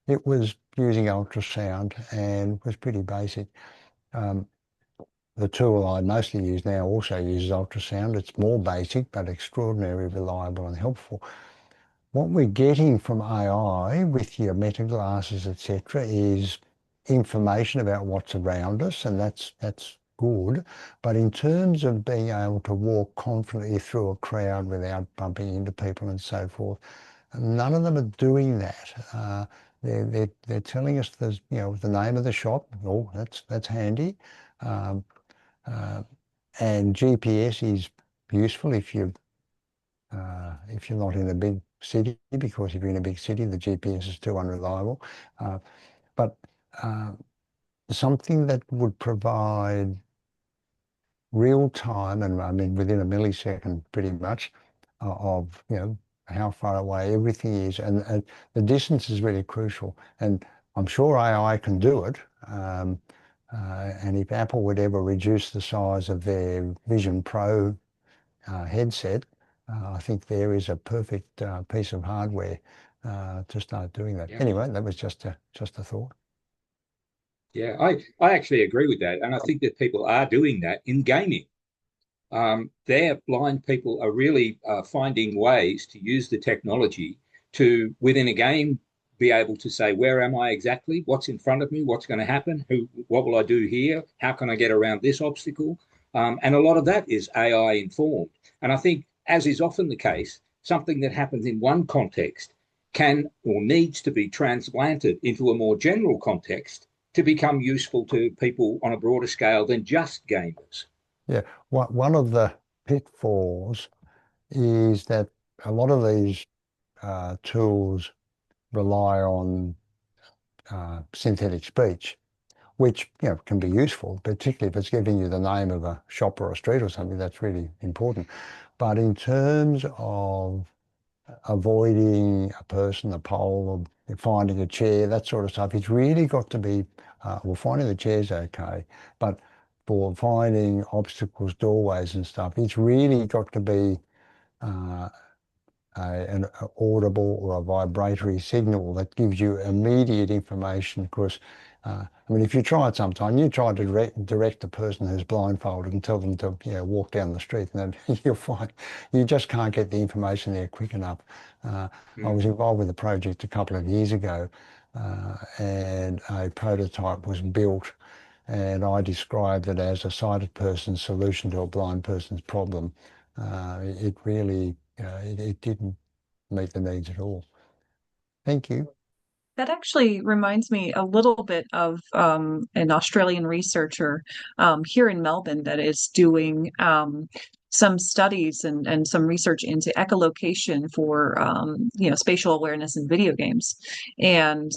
It was using ultrasound and was pretty basic. The tool I mostly use now also uses ultrasound. It's more basic, but extraordinarily reliable and helpful. What we're getting from AI with your meta glasses, etc., is information about what's around us, and that's good. But in terms of being able to walk confidently through a crowd without bumping into people and so forth, none of them are doing that. They're telling us there's, the name of the shop. Oh, that's handy. And GPS is useful if you're not in a big city, because if you're in a big city, the GPS is too unreliable. But something that would provide real time, and I mean within a millisecond pretty much, of how far away everything is, and the distance is really crucial. And I'm sure AI can do it. And if Apple would ever reduce the size of their Vision Pro headset, I think there is a perfect piece of hardware to start doing that. Yeah. Anyway, that was just a thought. Yeah, I actually agree with that. And I think that people are doing that in gaming. Their blind people are really finding ways to use the technology to, within a game, be able to say, where am I exactly? What's in front of me? What's going to happen? What will I do here? How can I get around this obstacle? And a lot of that is AI informed. And I think, as is often the case, something that happens in one context can or needs to be transplanted into a more general context to become useful to people on a broader scale than just gamers. Yeah, one of the pitfalls is that a lot of these tools rely on synthetic speech, which can be useful, particularly if it's giving you the name of a shop or a street or something. That's really important. But in terms of avoiding a person, a pole, or finding a chair, that sort of stuff, it's really got to be, well, finding the chair's okay, but for finding obstacles, doorways and stuff, it's really got to be an audible or a vibratory signal that gives you immediate information. Because, I mean, if you try it sometime, you try to direct a person who's blindfolded and tell them to, walk down the street, and then you'll find you just can't get the information there quick enough. I was involved with a project a couple of years ago, and a prototype was built, and I described it as a sighted person's solution to a blind person's problem. It really, it didn't meet the needs at all. Thank you. That actually reminds me a little bit of an Australian researcher here in Melbourne that is doing some studies and some research into echolocation for spatial awareness in video games, and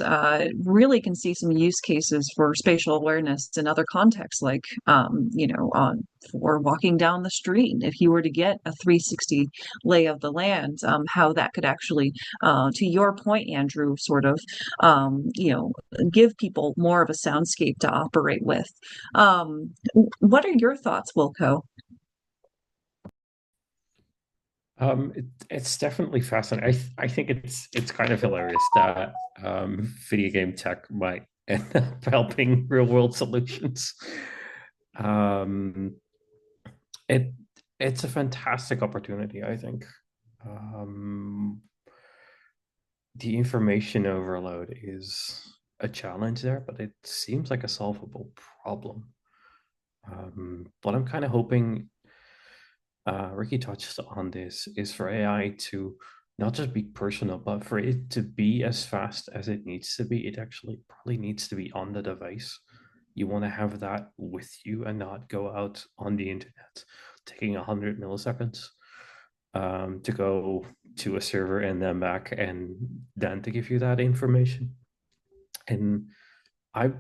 really can see some use cases for spatial awareness in other contexts, like for walking down the street. If you were to get a 360 lay of the land, how that could actually, to your point, Andrew, sort of give people more of a soundscape to operate with. What are your thoughts, Wilco? It's definitely fascinating. I think it's kind of hilarious that video game tech might end up helping real world solutions. It's a fantastic opportunity, I think. The information overload is a challenge there, but it seems like a solvable problem. What I'm kind of hoping, Ricky touched on this, is for AI to not just be personal, but for it to be as fast as it needs to be. It actually probably needs to be on the device. You want to have that with you and not go out on the internet taking 100 milliseconds to go to a server and then back, and then to give you that information. And I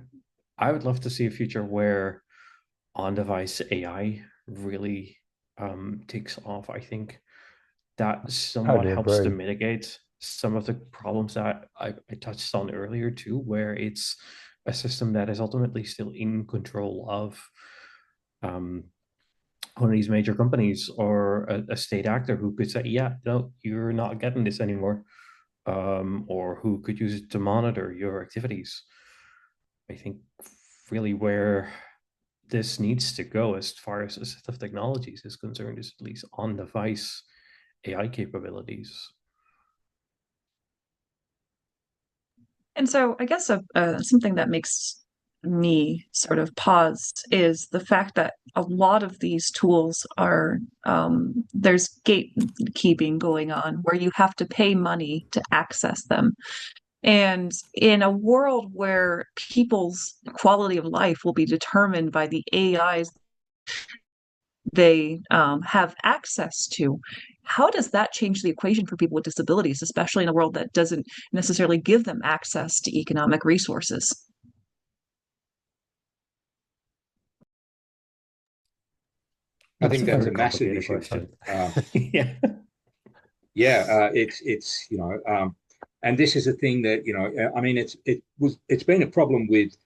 would love to see a future where on-device AI really takes off. I think that somewhat helps to mitigate some of the problems that I touched on earlier too, where it's a system that is ultimately still in control of one of these major companies or a state actor who could say, yeah, no, you're not getting this anymore, or who could use it to monitor your activities. I think really where this needs to go as far as assistive technologies is concerned is at least on-device AI capabilities. And so I guess something that makes me sort of pause is the fact that a lot of these tools are, there's gatekeeping going on where you have to pay money to access them. And in a world where people's quality of life will be determined by the AIs they have access to, how does that change the equation for people with disabilities, especially in a world that doesn't necessarily give them access to economic resources? I It's think a that's very a massive complicated issue. question. Yeah. Yeah, it's and this is a thing that I mean, it's been a problem with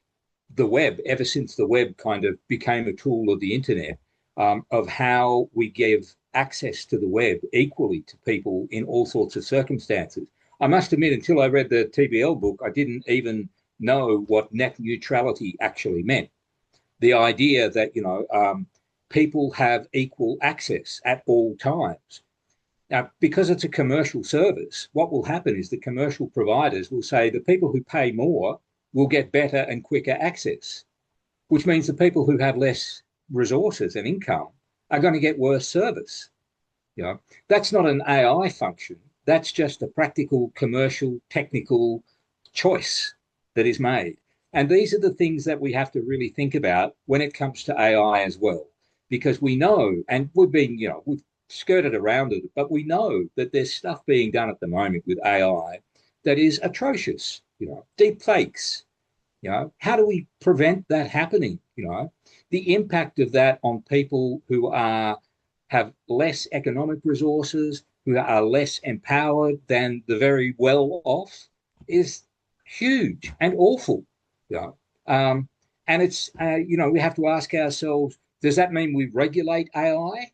the web ever since the web kind of became a tool of the internet, of how we give access to the web equally to people in all sorts of circumstances. I must admit, until I read the TBL book, I didn't even know what net neutrality actually meant. The idea that people have equal access at all times. Now, because it's a commercial service, what will happen is the commercial providers will say the people who pay more will get better and quicker access, which means the people who have less resources and income are going to get worse service. That's not an AI function. That's just a practical, commercial, technical choice that is made. And these are the things that we have to really think about when it comes to AI as well, because we know, and we've skirted around it, but we know that there's stuff being done at the moment with AI that is atrocious. Deep fakes. How do we prevent that happening? The impact of that on people who have less economic resources, who are less empowered than the very well off, is huge and awful. Yeah. And it's we have to ask ourselves, does that mean we regulate AI?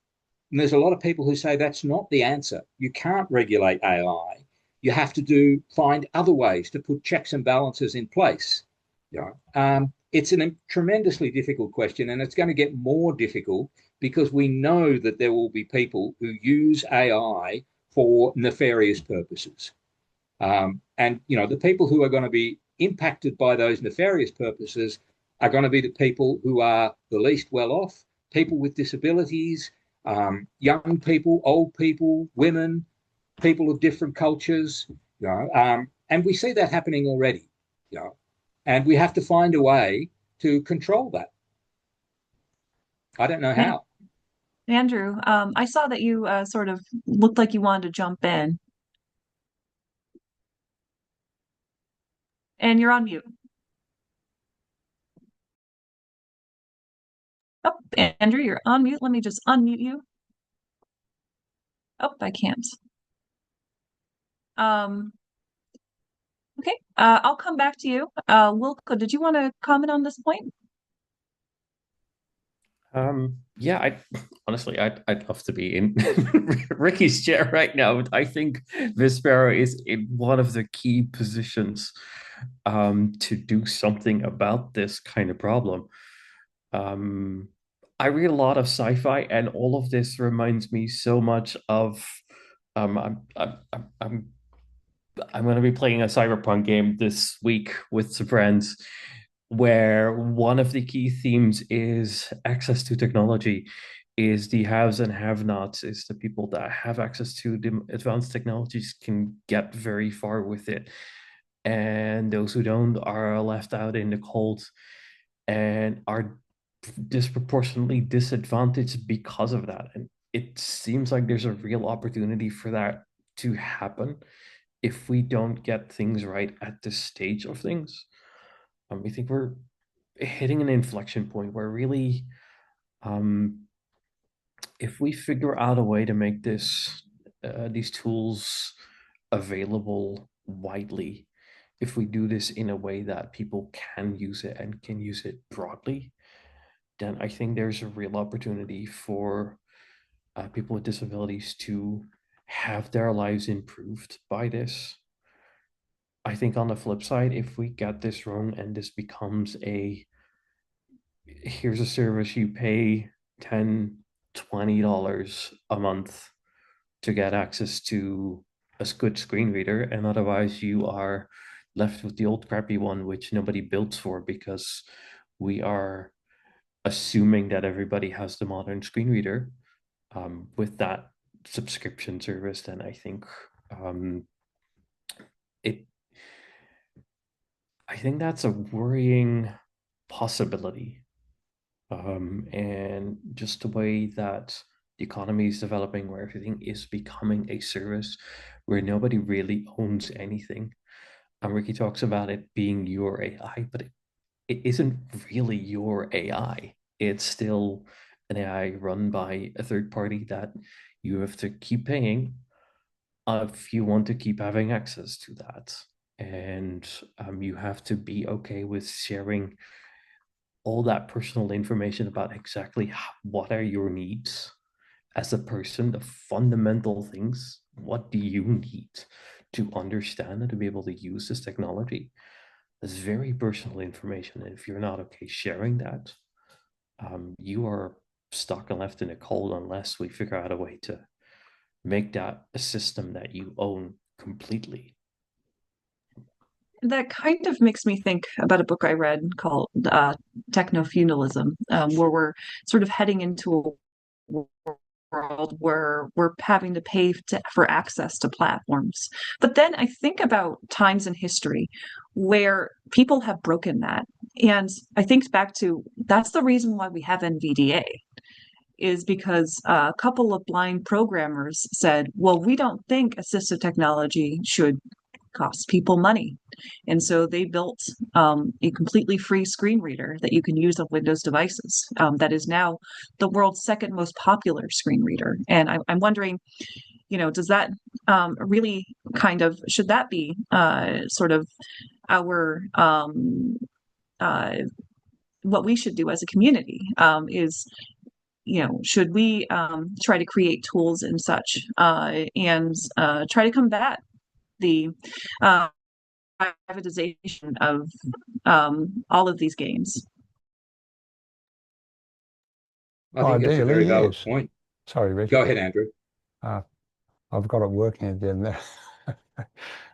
And there's a lot of people who say that's not the answer. You can't regulate AI. You have to find other ways to put checks and balances in place. It's a tremendously difficult question, and it's going to get more difficult because we know that there will be people who use AI for nefarious purposes. And the people who are going to be impacted by those nefarious purposes are going to be the people who are the least well off, people with disabilities, young people, old people, women, people of different cultures. And we see that happening already. And we have to find a way to control that. I don't know how. Andrew, I saw that you sort of looked like you wanted to jump in, and you're on mute. Oh, Andrew, you're on mute. Let me just unmute you. Oh, I can't. Okay, I'll come back to you. Wilco, did you want to comment on this point? Yeah, honestly, I'd love to be in Ricky's chair right now. I think Vispero is in one of the key positions to do something about this kind of problem. I read a lot of sci-fi, and all of this reminds me so much of I'm going to be playing a cyberpunk game this week with some friends, where one of the key themes is access to technology, is the haves and have-nots, is the people that have access to the advanced technologies can get very far with it, and those who don't are left out in the cold and are disproportionately disadvantaged because of that. And it seems like there's a real opportunity for that to happen if we don't get things right at this stage of things. I think we're hitting an inflection point where really, if we figure out a way to make these tools available widely, if we do this in a way that people can use it and can use it broadly, then I think there's a real opportunity for people with disabilities to have their lives improved by this. I think on the flip side, if we get this wrong and this becomes here's a service you pay $10, $20 a month to get access to a good screen reader, and otherwise you are left with the old crappy one, which nobody builds for because we are assuming that everybody has the modern screen reader with that subscription service, then I think I think that's a worrying possibility. And just the way that the economy is developing, where everything is becoming a service, where nobody really owns anything. And Ricky talks about it being your AI, but it isn't really your AI. It's still an AI run by a third party that you have to keep paying if you want to keep having access to that. And you have to be okay with sharing all that personal information about exactly what are your needs as a person, the fundamental things. What do you need to understand and to be able to use this technology? That's very personal information. And if you're not okay sharing that, you are stuck and left in the cold unless we figure out a way to make that a system that you own completely. That kind of makes me think about a book I read called Techno-Feudalism, where we're sort of heading into a world where we're having to pay for access to platforms. But then I think about times in history where people have broken that. And I think back to that's the reason why we have NVDA, is because a couple of blind programmers said, well, we don't think assistive technology should cost people money. And so they built a completely free screen reader that you can use on Windows devices that is now the world's second most popular screen reader. And I'm wondering, does that really should that be sort of our what we should do as a community is should we try to create tools and such and try to combat the privatization of all of these games? I think that's a very Ideally, valid yes. point. Sorry, Richard. Go ahead, Andrew. I've got it working again now.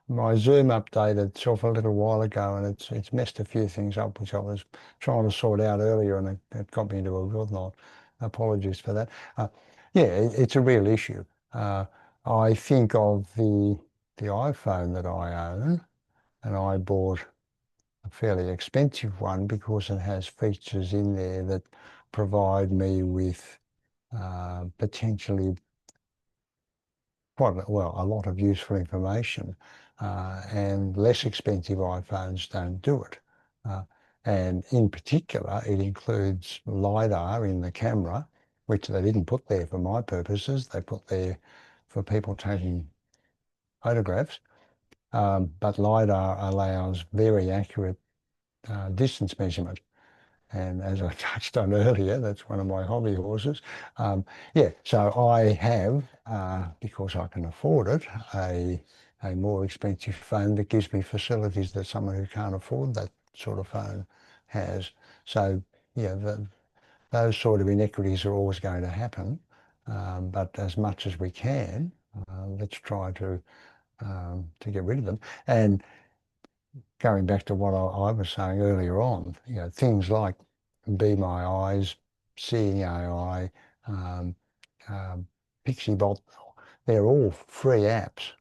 My Zoom updated itself a little while ago, and it's messed a few things up, which I was trying to sort out earlier, and it got me into a real knot. Apologies for that. Yeah, it's a real issue. I think of the iPhone that I own, and I bought a fairly expensive one because it has features in there that provide me with potentially quite a lot of useful information, and less expensive iPhones don't do it. And in particular, it includes LiDAR in the camera, which they didn't put there for my purposes. They put there for people taking photographs. But LiDAR allows very accurate distance measurement. And as I touched on earlier, that's one of my hobby horses. Yeah, so I have, because I can afford it, a more expensive phone that gives me facilities that someone who can't afford that sort of phone has. So, yeah, those sort of inequities are always going to happen. But as much as we can, let's try to get rid of them. And going back to what I was saying earlier on, things like Be My Eyes, Seeing AI, PixieBot, they're all free apps.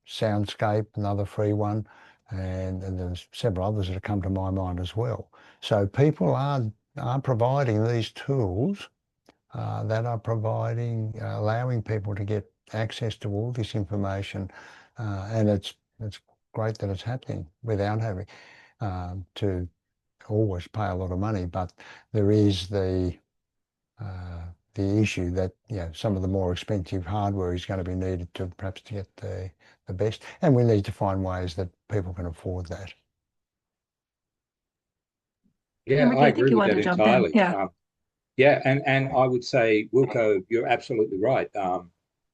Soundscape, another free one, and there's several others that have come to my mind as well. So people are providing these tools that are allowing people to get access to all this information, and it's great that it's happening without having to always pay a lot of money. But there is the issue that some of the more expensive hardware is going to be needed to perhaps to get the best, and we need to find ways that people can afford that. Yeah, Ricky, I I think agree you with wanted that to jump in. entirely. Yeah. Yeah, and I would say, Wilco, you're absolutely right.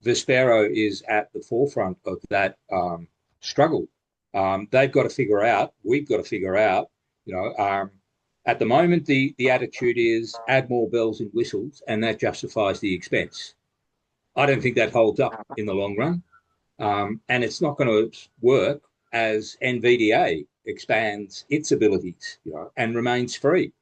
Vispero is at the forefront of that struggle. They've got to figure out, we've got to figure out, at the moment, the attitude is add more bells and whistles, and that justifies the expense. I don't think that holds up in the long run. And it's not going to work as NVDA expands its abilities, and remains free.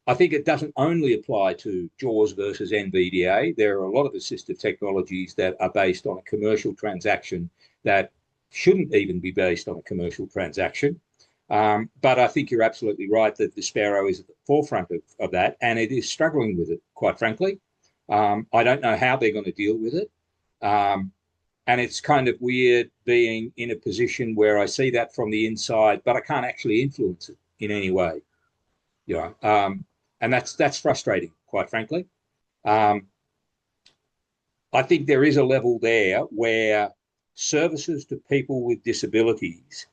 I think it doesn't only apply to JAWS versus NVDA. There are a lot of assistive technologies that are based on a commercial transaction that shouldn't even be based on a commercial transaction. But I think you're absolutely right that the Sparrow is at the forefront of that, and it is struggling with it, quite frankly. I don't know how they're going to deal with it. And it's kind of weird being in a position where I see that from the inside, but I can't actually influence it in any way. You know, and that's frustrating, quite frankly. Um, I think there is a level there where services to people with disabilities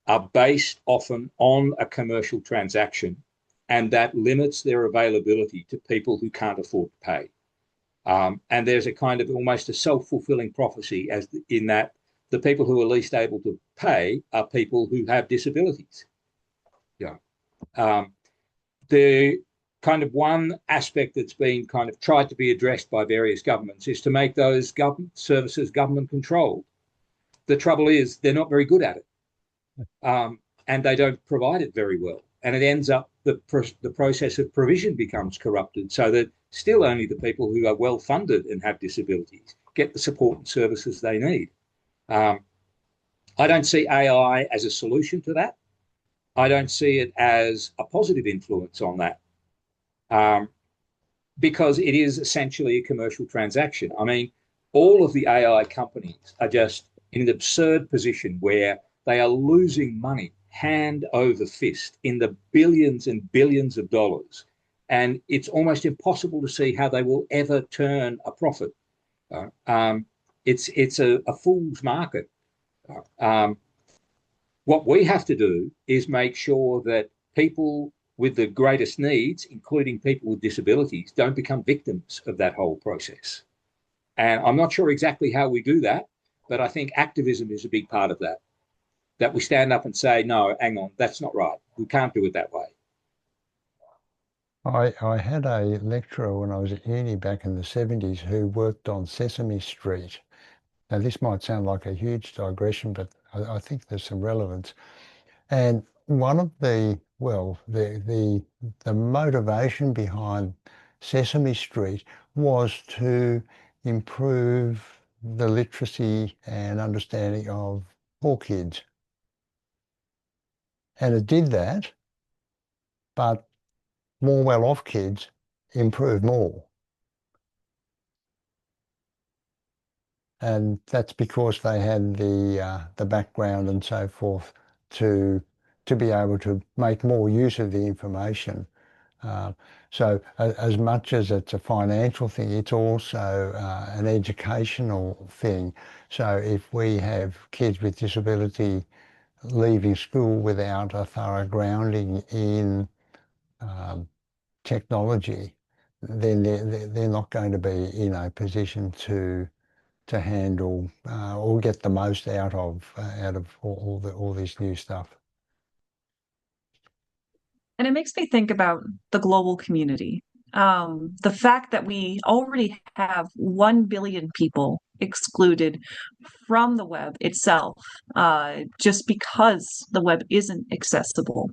are based often on a commercial transaction, and that limits their availability to people who can't afford to pay. And there's a kind of almost a self-fulfilling prophecy as in that the people who are least able to pay are people who have disabilities. Yeah. The kind of one aspect that's been kind of tried to be addressed by various governments is to make those government services government controlled. The trouble is they're not very good at it, and they don't provide it very well. And it ends up the process of provision becomes corrupted, so that still only the people who are well funded and have disabilities get the support and services they need. I don't see AI as a solution to that. I don't see it as a positive influence on that, because it is essentially a commercial transaction. I mean, all of the AI companies are just in an absurd position where they are losing money hand over fist in the billions and billions of dollars. And it's almost impossible to see how they will ever turn a profit. It's a fool's market. What we have to do is make sure that people with the greatest needs, including people with disabilities, don't become victims of that whole process. And I'm not sure exactly how we do that, but I think activism is a big part of that. That we stand up and say, no, hang on, that's not right. We can't do it that way. I had a lecturer when I was at uni back in the 70s who worked on Sesame Street. Now, this might sound like a huge digression, but I think there's some relevance. And one of the, well, the motivation behind Sesame Street was to improve the literacy and understanding of poor kids. And it did that, but more well-off kids improved more. And that's because they had the background and so forth to be able to make more use of the information. So as much as it's a financial thing, it's also an educational thing. So if we have kids with disability leaving school without a thorough grounding in technology, then they're not going to be in a position to handle or get the most out of all this new stuff. And it makes me think about the global community. The fact that we already have 1 billion people excluded from the web itself, just because the web isn't accessible.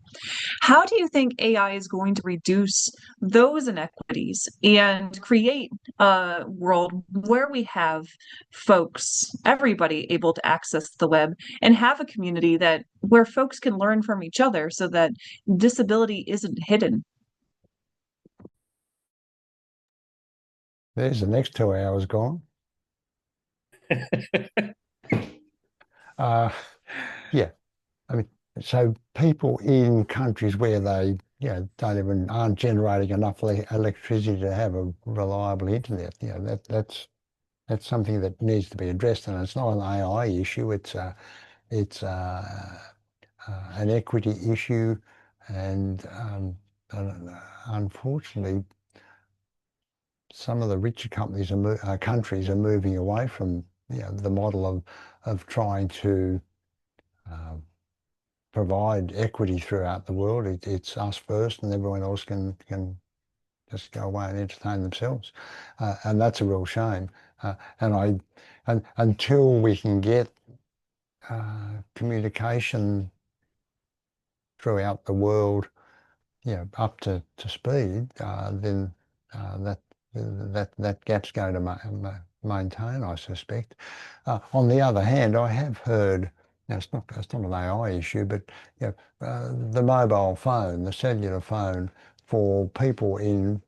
How do you think AI is going to reduce those inequities and create a world where we have folks, everybody able to access the web and have a community that where folks can learn from each other so that disability isn't hidden? There's the next 2 hours gone. Yeah, I mean, so people in countries where they aren't generating enough electricity to have a reliable internet, that's something that needs to be addressed, and it's not an AI issue. It's an equity issue, and unfortunately, some of the richer countries are moving away from the model of trying to provide equity throughout the world. It's us first, and everyone else can just go away and entertain themselves, and that's a real shame. And until we can get communication throughout the world, up to speed, then that gap's going to maintain, I suspect. On the other hand, I have heard, now it's not an AI issue, but the mobile phone, the cellular phone for people in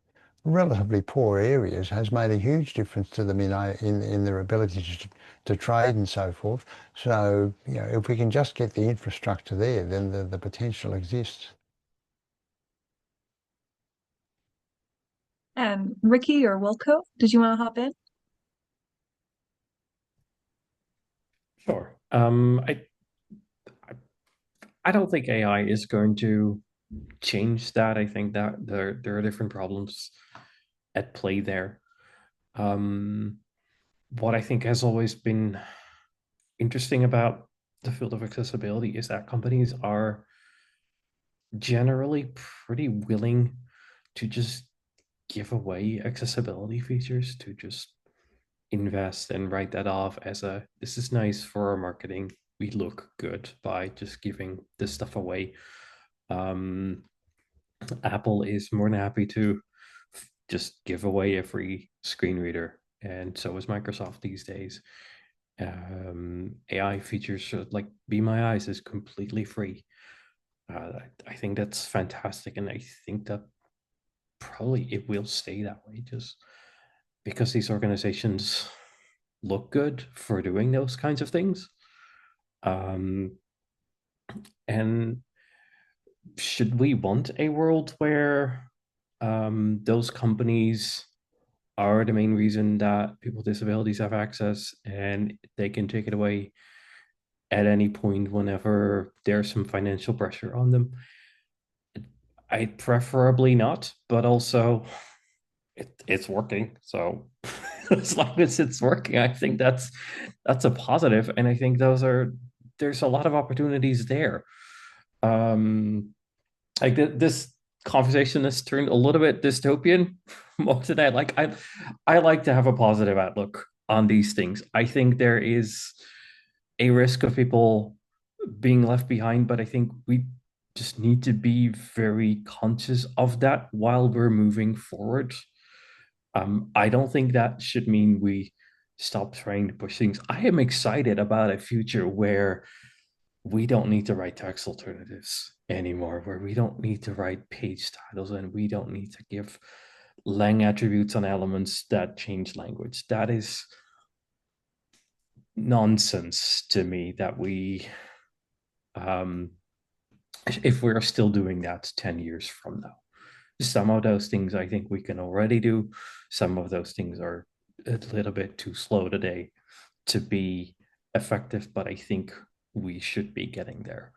relatively poor areas has made a huge difference to them in their ability to trade and so forth. So if we can just get the infrastructure there, then the potential exists. And Ricky or Wilco, did you want to hop in? Sure. I don't think AI is going to change that. I think that there are different problems at play there. What I think has always been interesting about the field of accessibility is that companies are generally pretty willing to just give away accessibility features, to just invest and write that off as this is nice for our marketing. We look good by just giving this stuff away. Apple is more than happy to just give away a free screen reader, and so is Microsoft these days. AI features like Be My Eyes is completely free. I think that's fantastic, and I think that probably it will stay that way, just because these organizations look good for doing those kinds of things. And should we want a world where those companies are the main reason that people with disabilities have access and they can take it away at any point whenever there's some financial pressure on them? I preferably not, but also it's working. So as long as it's working, I think that's a positive, and I think there's a lot of opportunities there. Like this conversation has turned a little bit dystopian more today. Like I like to have a positive outlook on these things. I think there is a risk of people being left behind, but I think we just need to be very conscious of that while we're moving forward. I don't think that should mean we stop trying to push things. I am excited about a future where we don't need to write text alternatives anymore, where we don't need to write page titles, and we don't need to give lang attributes on elements that change language. That is nonsense to me, that we if we're still doing that 10 years from now. Some of those things I think we can already do. Some of those things are a little bit too slow today to be effective, but I think we should be getting there.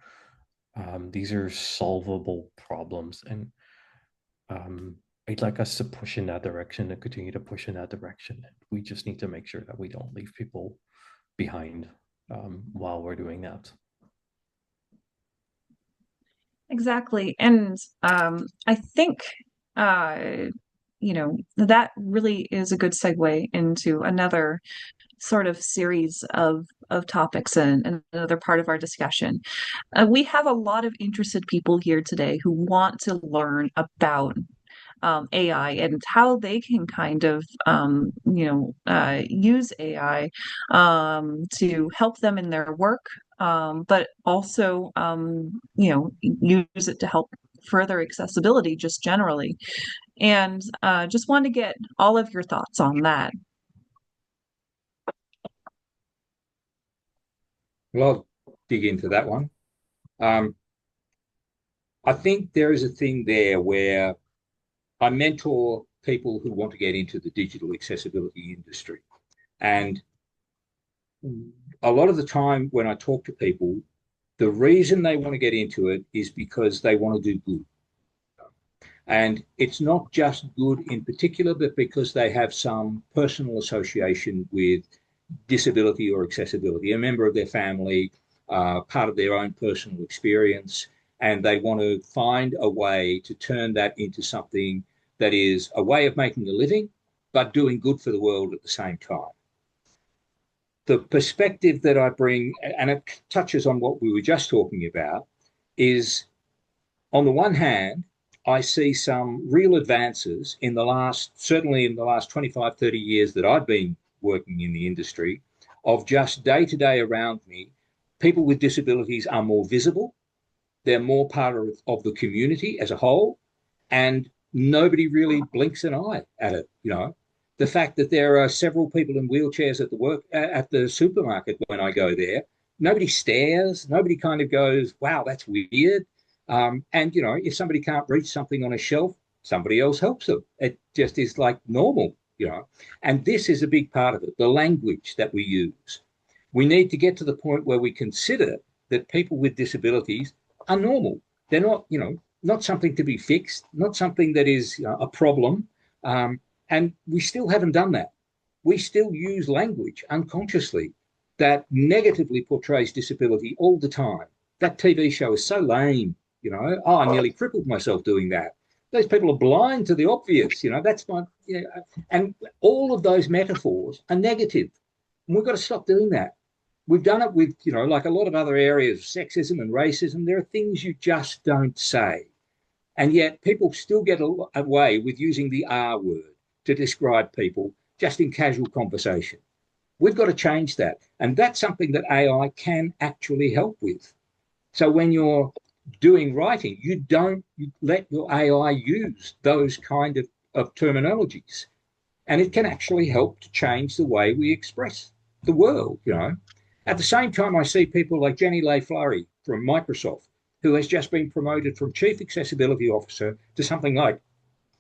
These are solvable problems, and I'd like us to push in that direction and continue to push in that direction. We just need to make sure that we don't leave people behind while we're doing that. Exactly. And I think that really is a good segue into another sort of series of topics and another part of our discussion. We have a lot of interested people here today who want to learn about AI and how they can kind of use AI to help them in their work, but also use it to help further accessibility just generally. And just want to get all of your thoughts on that. Well, I'll dig into that one. I think there is a thing there where I mentor people who want to get into the digital accessibility industry. And a lot of the time when I talk to people, the reason they want to get into it is because they want to do good. And it's not just good in particular, but because they have some personal association with disability or accessibility, a member of their family, part of their own personal experience, and they want to find a way to turn that into something that is a way of making a living, but doing good for the world at the same time. The perspective that I bring, and it touches on what we were just talking about, is on the one hand, I see some real advances certainly in the last 25, 30 years that I've been working in the industry, of just day to day around me, people with disabilities are more visible. They're more part of the community as a whole, and nobody really blinks an eye at it. The fact that there are several people in wheelchairs at the supermarket when I go there, nobody stares, nobody kind of goes, wow, that's weird. And if somebody can't reach something on a shelf, somebody else helps them. It just is like normal, And this is a big part of it, the language that we use. We need to get to the point where we consider that people with disabilities are normal. They're not, not something to be fixed, not something that is a problem. And we still haven't done that. We still use language unconsciously that negatively portrays disability all the time. That TV show is so lame, I nearly crippled myself doing that. Those people are blind to the obvious, that's my, and all of those metaphors are negative. And we've got to stop doing that. We've done it with, like a lot of other areas, sexism and racism. There are things you just don't say. And yet people still get away with using the R word to describe people just in casual conversation. We've got to change that. And that's something that AI can actually help with. So when you're doing writing, you don't let your AI use those kind of terminologies. And it can actually help to change the way we express the world, At the same time, I see people like Jenny Lay-Flurry from Microsoft, who has just been promoted from Chief Accessibility Officer to something like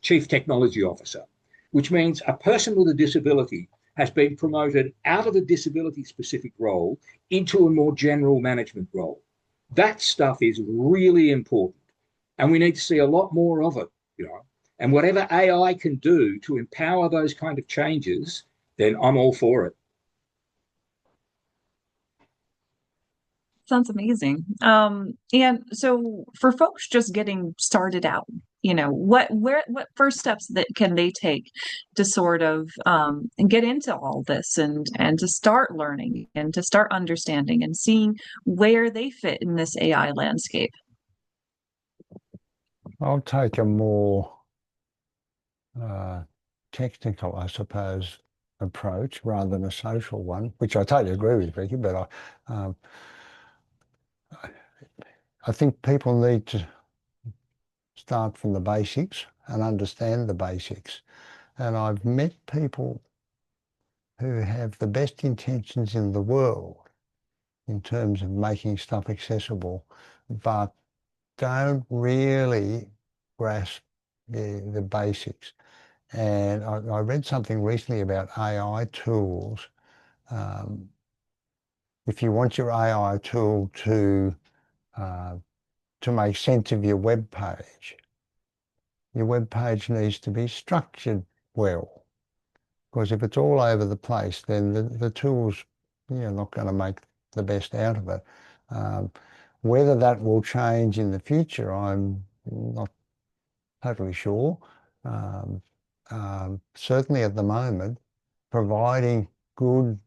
Chief Technology Officer, which means a person with a disability has been promoted out of a disability-specific role into a more general management role. That stuff is really important, and we need to see a lot more of it, And whatever AI can do to empower those kind of changes, then I'm all for it. Sounds amazing. And so for folks just getting started out, what first steps that can they take to sort of and get into all this and to start learning and to start understanding and seeing where they fit in this AI landscape? I'll take a more technical, I suppose, approach rather than a social one, which I totally agree with, Vicky, but I think people need to start from the basics and understand the basics. And I've met people who have the best intentions in the world in terms of making stuff accessible, but don't really grasp the basics. And I read something recently about AI tools. If you want your AI tool to make sense of your web page needs to be structured well. Because if it's all over the place, then the tool's not going to make the best out of it. Whether that will change in the future, I'm not totally sure. Certainly at the moment, providing good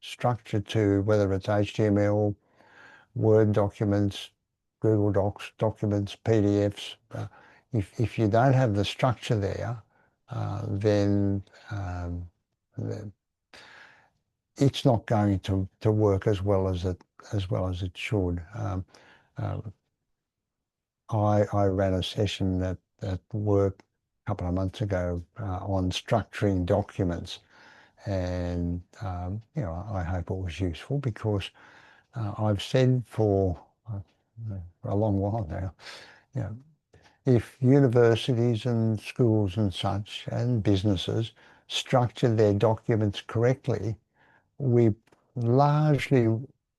structure to whether it's HTML, Word documents, Google Docs documents, PDFs, if you don't have the structure there, then it's not going to work as well as it should. I ran a session at work a couple of months ago on structuring documents, and I hope it was useful because I've said for a long while now, if universities and schools and such and businesses structure their documents correctly, we largely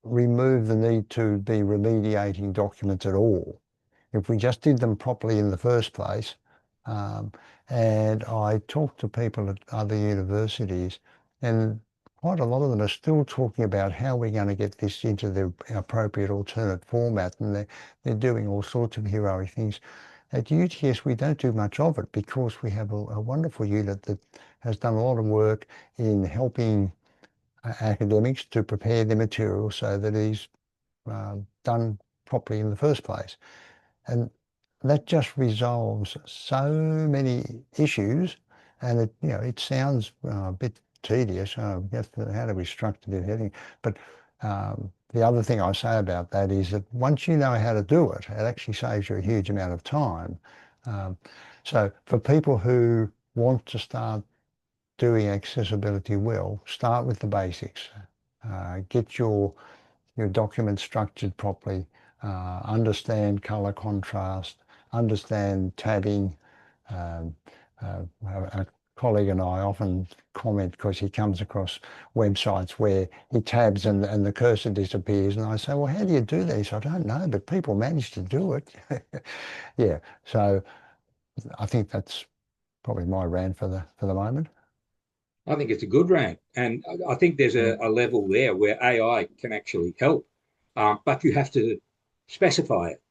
remove the need to be remediating documents at all. If we just did them properly in the first place, and I talked to people at other universities, and quite a lot of them are still talking about how we're going to get this into the appropriate alternate format, and they're doing all sorts of heroic things. At UTS, we don't do much of it because we have a wonderful unit that has done a lot of work in helping academics to prepare their material so that it is done properly in the first place. And that just resolves so many issues, and it sounds a bit tedious. How do we structure the heading? But the other thing I say about that is that once you know how to do it, it actually saves you a huge amount of time. So for people who want to start doing accessibility well, start with the basics. Get your document structured properly. Understand color contrast. Understand tabbing. A colleague and I often comment because he comes across websites where he tabs and the cursor disappears, and I say, well, how do you do this? I don't know, but people manage to do it. Yeah, so I think that's probably my rant for the moment. I think it's a good rant, and I think there's a level there where AI can actually help, but you have to specify it.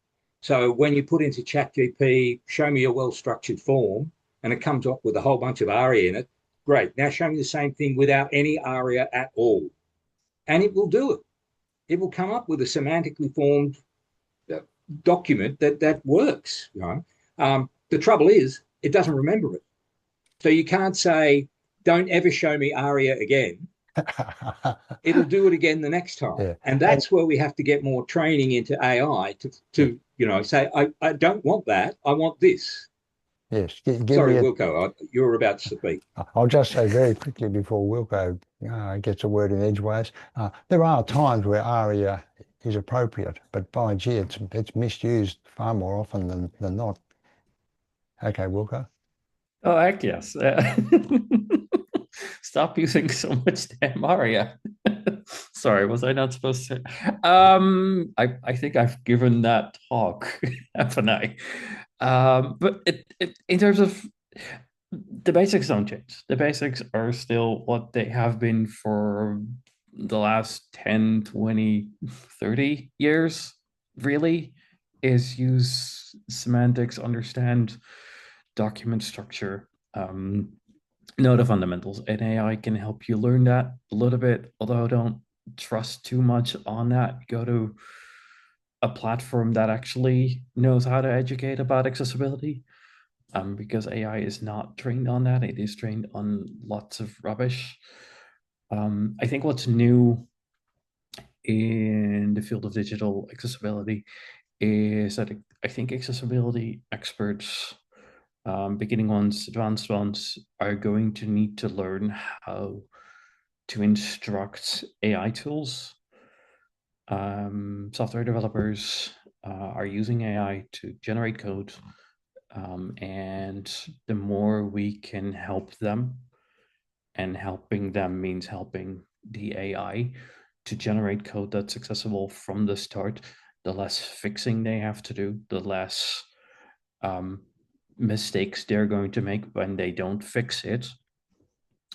So when you put into ChatGPT, show me a well-structured form, and it comes up with a whole bunch of ARIA in it, great. Now show me the same thing without any ARIA at all, and it will do it. It will come up with a semantically formed document that works. The trouble is, it doesn't remember it. So you can't say, don't ever show me ARIA again. It'll do it again the next time. Yeah. And that's where we have to get more training into AI to say, I don't want that. I want this. Yes. Sorry, Wilco, you're about to speak. I'll just say very quickly before Wilco gets a word in edgeways. There are times where ARIA is appropriate, but by gee, it's misused far more often than not. Okay, Wilco. Oh, heck yes. Stop using so much damn ARIA. Sorry, was I not supposed to? I think I've given that talk, haven't I? But in terms of the basics don't change. The basics are still what they have been for the last 10, 20, 30 years, really, is use semantics, understand document structure, know the fundamentals, and AI can help you learn that a little bit, although don't trust too much on that. Go to a platform that actually knows how to educate about accessibility, because AI is not trained on that. It is trained on lots of rubbish. I think what's new in the field of digital accessibility is that I think accessibility experts, beginning ones, advanced ones, are going to need to learn how to instruct AI tools. Software developers are using AI to generate code, and the more we can help them, and helping them means helping the AI to generate code that's accessible from the start, the less fixing they have to do, the less mistakes they're going to make when they don't fix it.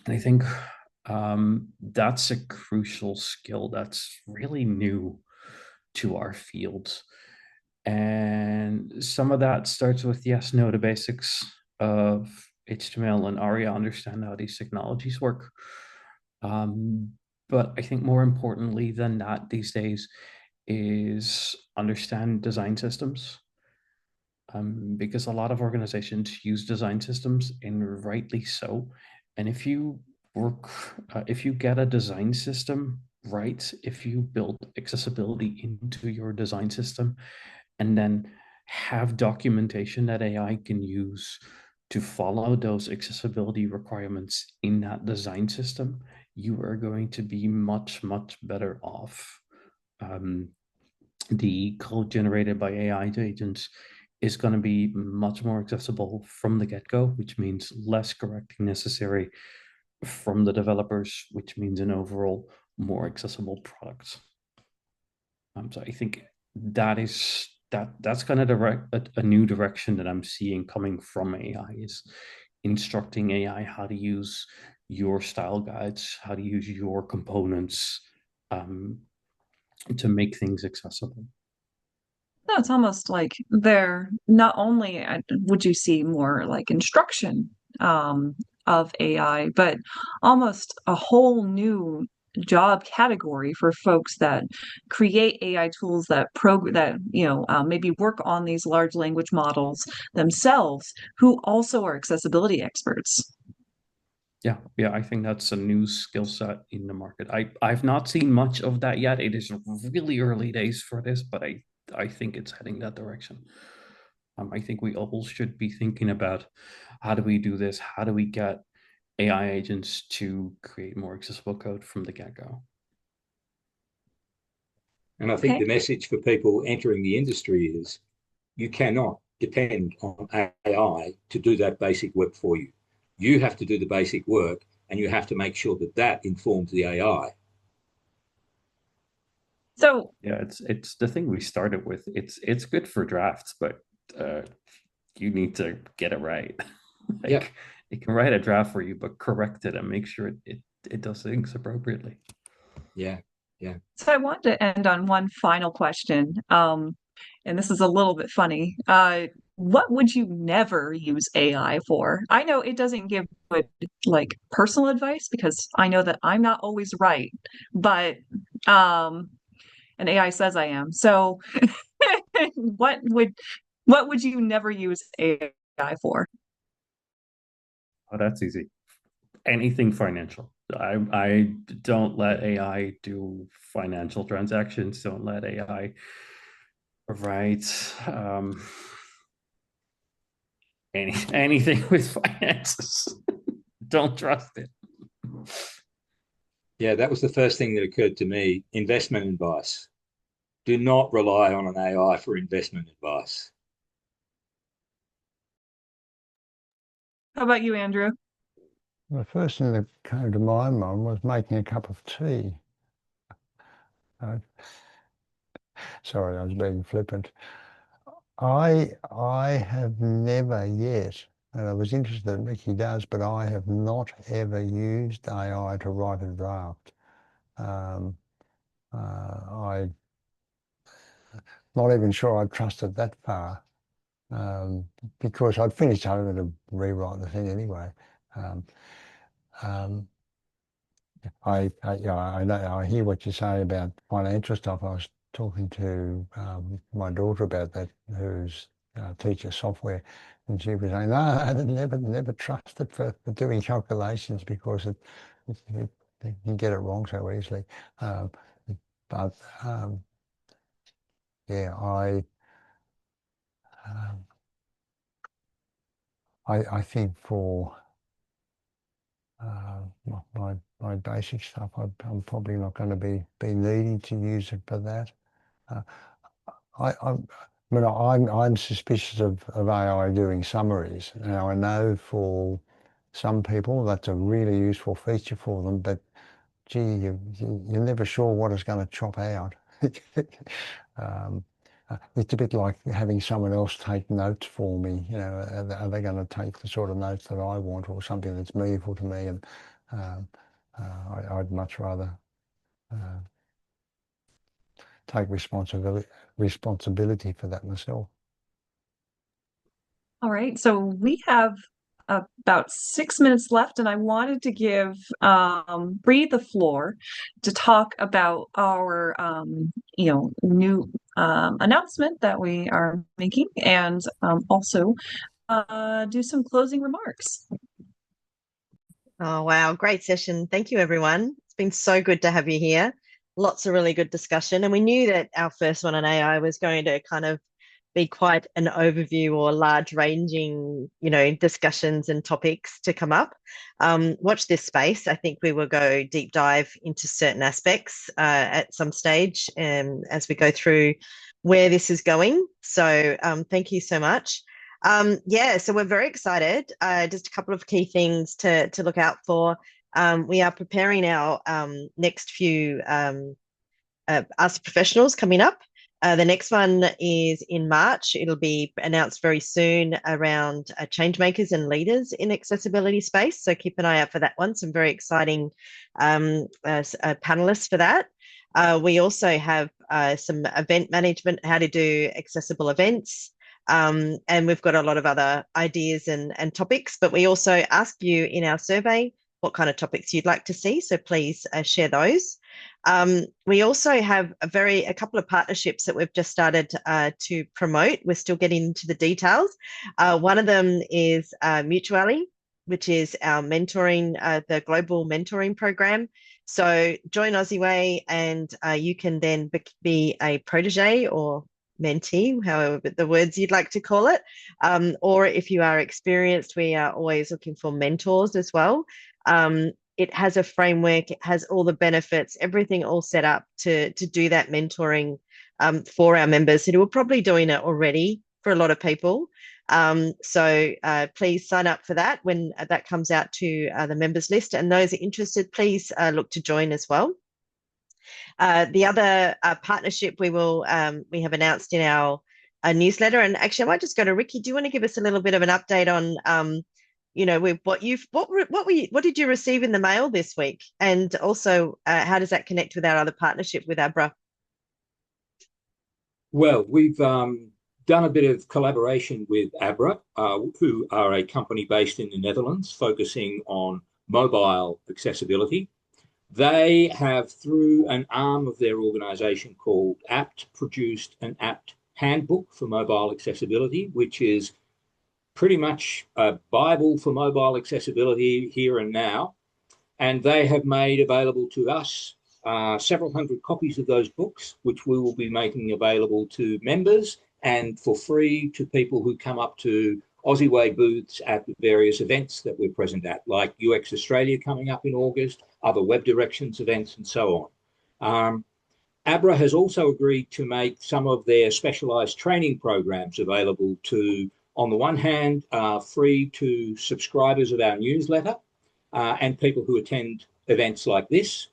And I think that's a crucial skill that's really new to our field. And some of that starts with, yes, know the basics of HTML and ARIA, understand how these technologies work. But I think more importantly than that these days is understand design systems. Because a lot of organizations use design systems, and rightly so. And if you if you get a design system right, if you build accessibility into your design system, and then have documentation that AI can use to follow those accessibility requirements in that design system, you are going to be much, much better off. The code generated by AI agents is going to be much more accessible from the get-go, which means less correcting necessary from the developers, which means an overall more accessible product. So I think that's kind of a new direction that I'm seeing coming from AI, is instructing AI how to use your style guides, how to use your components to make things accessible. No, it's almost like they're not only would you see more like instruction of AI, but almost a whole new job category for folks that create AI tools that maybe work on these large language models themselves, who also are accessibility experts. Yeah, I think that's a new skill set in the market. I've not seen much of that yet. It is really early days for this, but I think it's heading that direction. I think we all should be thinking about, how do we do this? How do we get AI agents to create more accessible code from the get-go? And I think the message for people entering the industry is, you cannot depend on AI to do that basic work for you. You have to do the basic work, and you have to make sure that that informs the AI. So Yeah, it's the thing we started with. It's good for drafts, but you need to get it right. Like, yeah, it can write a draft for you, but correct it and make sure it does things appropriately. yeah, yeah. So I want to end on one final question. And this is a little bit funny. What would you never use AI for? I know it doesn't give good, like, personal advice because I know that I'm not always right, but and AI says I am. So what would you never use AI for? Oh, that's easy. Anything financial. I don't let AI do financial transactions. Don't let AI write anything with finances. Don't trust it. Yeah, that was the first thing that occurred to me. Investment advice. Do not rely on an AI for investment advice. How about you, Andrew? The first thing that came to my mind was making a cup of tea. Sorry, I was being flippant. I have never yet, and I was interested that Ricky does, but I have not ever used AI to write a draft. I'm not even sure I trusted that far, because I'd finished home to rewrite the thing anyway. Um, um, I know, I hear what you say about financial stuff. I was talking to my daughter about that, who's teaches software, and she was saying, "No, I never trust it for doing calculations because it you can get it wrong so easily." Um, but yeah, um, I think for my basic stuff, I'm probably not going to be needing to use it for that. Uh, I'm suspicious of AI doing summaries. Now I know for some people that's a really useful feature for them, but gee, you're never sure what it's going to chop out. um, it's a bit like having someone else take notes for me. You know, are they going to take the sort of notes that I want, or something that's meaningful to me? And um, I'd much rather uh, take responsibility for that myself. All right, so we have about 6 minutes left, and I wanted to give Bree the floor to talk about our new announcement that we are making, and also do some closing remarks. Oh, wow. Great session. Thank you, everyone. It's been so good to have you here. Lots of really good discussion. And we knew that our first one on AI was going to kind of be quite an overview or large ranging, discussions and topics to come up. Watch this space. I think we will go deep dive into certain aspects at some stage as we go through where this is going. So thank you so much. So we're very excited. Just a couple of key things to look out for. We are preparing our next few us professionals coming up. The next one is in March. It'll be announced very soon around change makers and leaders in accessibility space. So keep an eye out for that one. Some very exciting panelists for that. We also have some event management, how to do accessible events. And we've got a lot of other ideas and topics, but we also ask you in our survey what kind of topics you'd like to see. So please share those. We also have a couple of partnerships that we've just started to promote. We're still getting into the details. One of them is Mutual11y, which is our mentoring, the global mentoring program. So join OZeWAI and you can then be a protege or mentee, however the words you'd like to call it. Or if you are experienced, we are always looking for mentors as well. It has a framework, it has all the benefits, everything all set up to do that mentoring for our members who are probably doing it already for a lot of people. So please sign up for that when that comes out to the members list. And those interested, please look to join as well. The other partnership we have announced in our newsletter, and actually I might just go to Ricky. Do you want to give us a little bit of an update on with what did you receive in the mail this week, and also how does that connect with our other partnership with ABRA? Well, we've done a bit of collaboration with ABRA, who are a company based in the Netherlands focusing on mobile accessibility. They have, through an arm of their organization called APT, produced an APT handbook for mobile accessibility, which is pretty much a Bible for mobile accessibility here and now. And they have made available to us several hundred copies of those books, which we will be making available to members and for free to people who come up to OZeWAI booths at the various events that we're present at, like UX Australia coming up in August, other web directions events, and so on. ABRA has also agreed to make some of their specialised training programs available to, on the one hand, free to subscribers of our newsletter and people who attend events like this,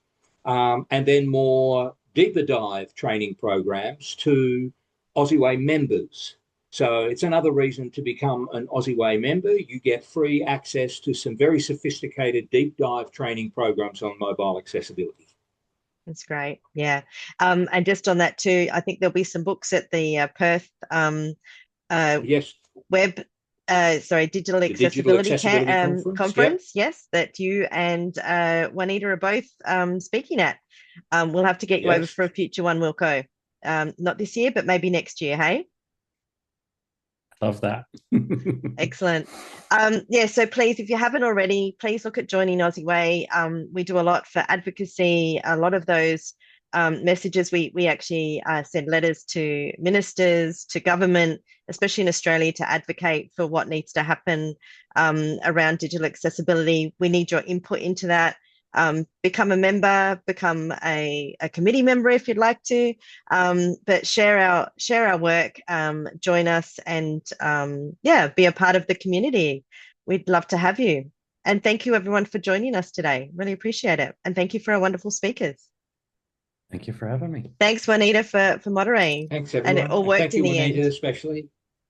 and then more deeper dive training programs to OZeWAI members. So it's another reason to become an OZeWAI member. You get free access to some very sophisticated deep dive training programs on mobile accessibility. That's great. Yeah. And just on that too, I think there'll be some books at the Perth yes. Digital Accessibility Conference. Yep. Yes, that you and Juanita are both speaking at. We'll have to get you over for a future one, Wilco. Not this year, but maybe next year, hey? Love that. Excellent. So please, if you haven't already, please look at joining OZeWAI. We do a lot for advocacy. A lot of those messages, we actually send letters to ministers, to government, especially in Australia, to advocate for what needs to happen around digital accessibility. We need your input into that. Become a member, become a committee member if you'd like to, but share our work, join us, and be a part of the community. We'd love to have you. And thank you everyone for joining us today. Really appreciate it. And thank you for our wonderful speakers. Thank you for having me. Thanks, Juanita, for moderating. Thanks, everyone. And it all worked in the end. Thank you, Juanita, especially.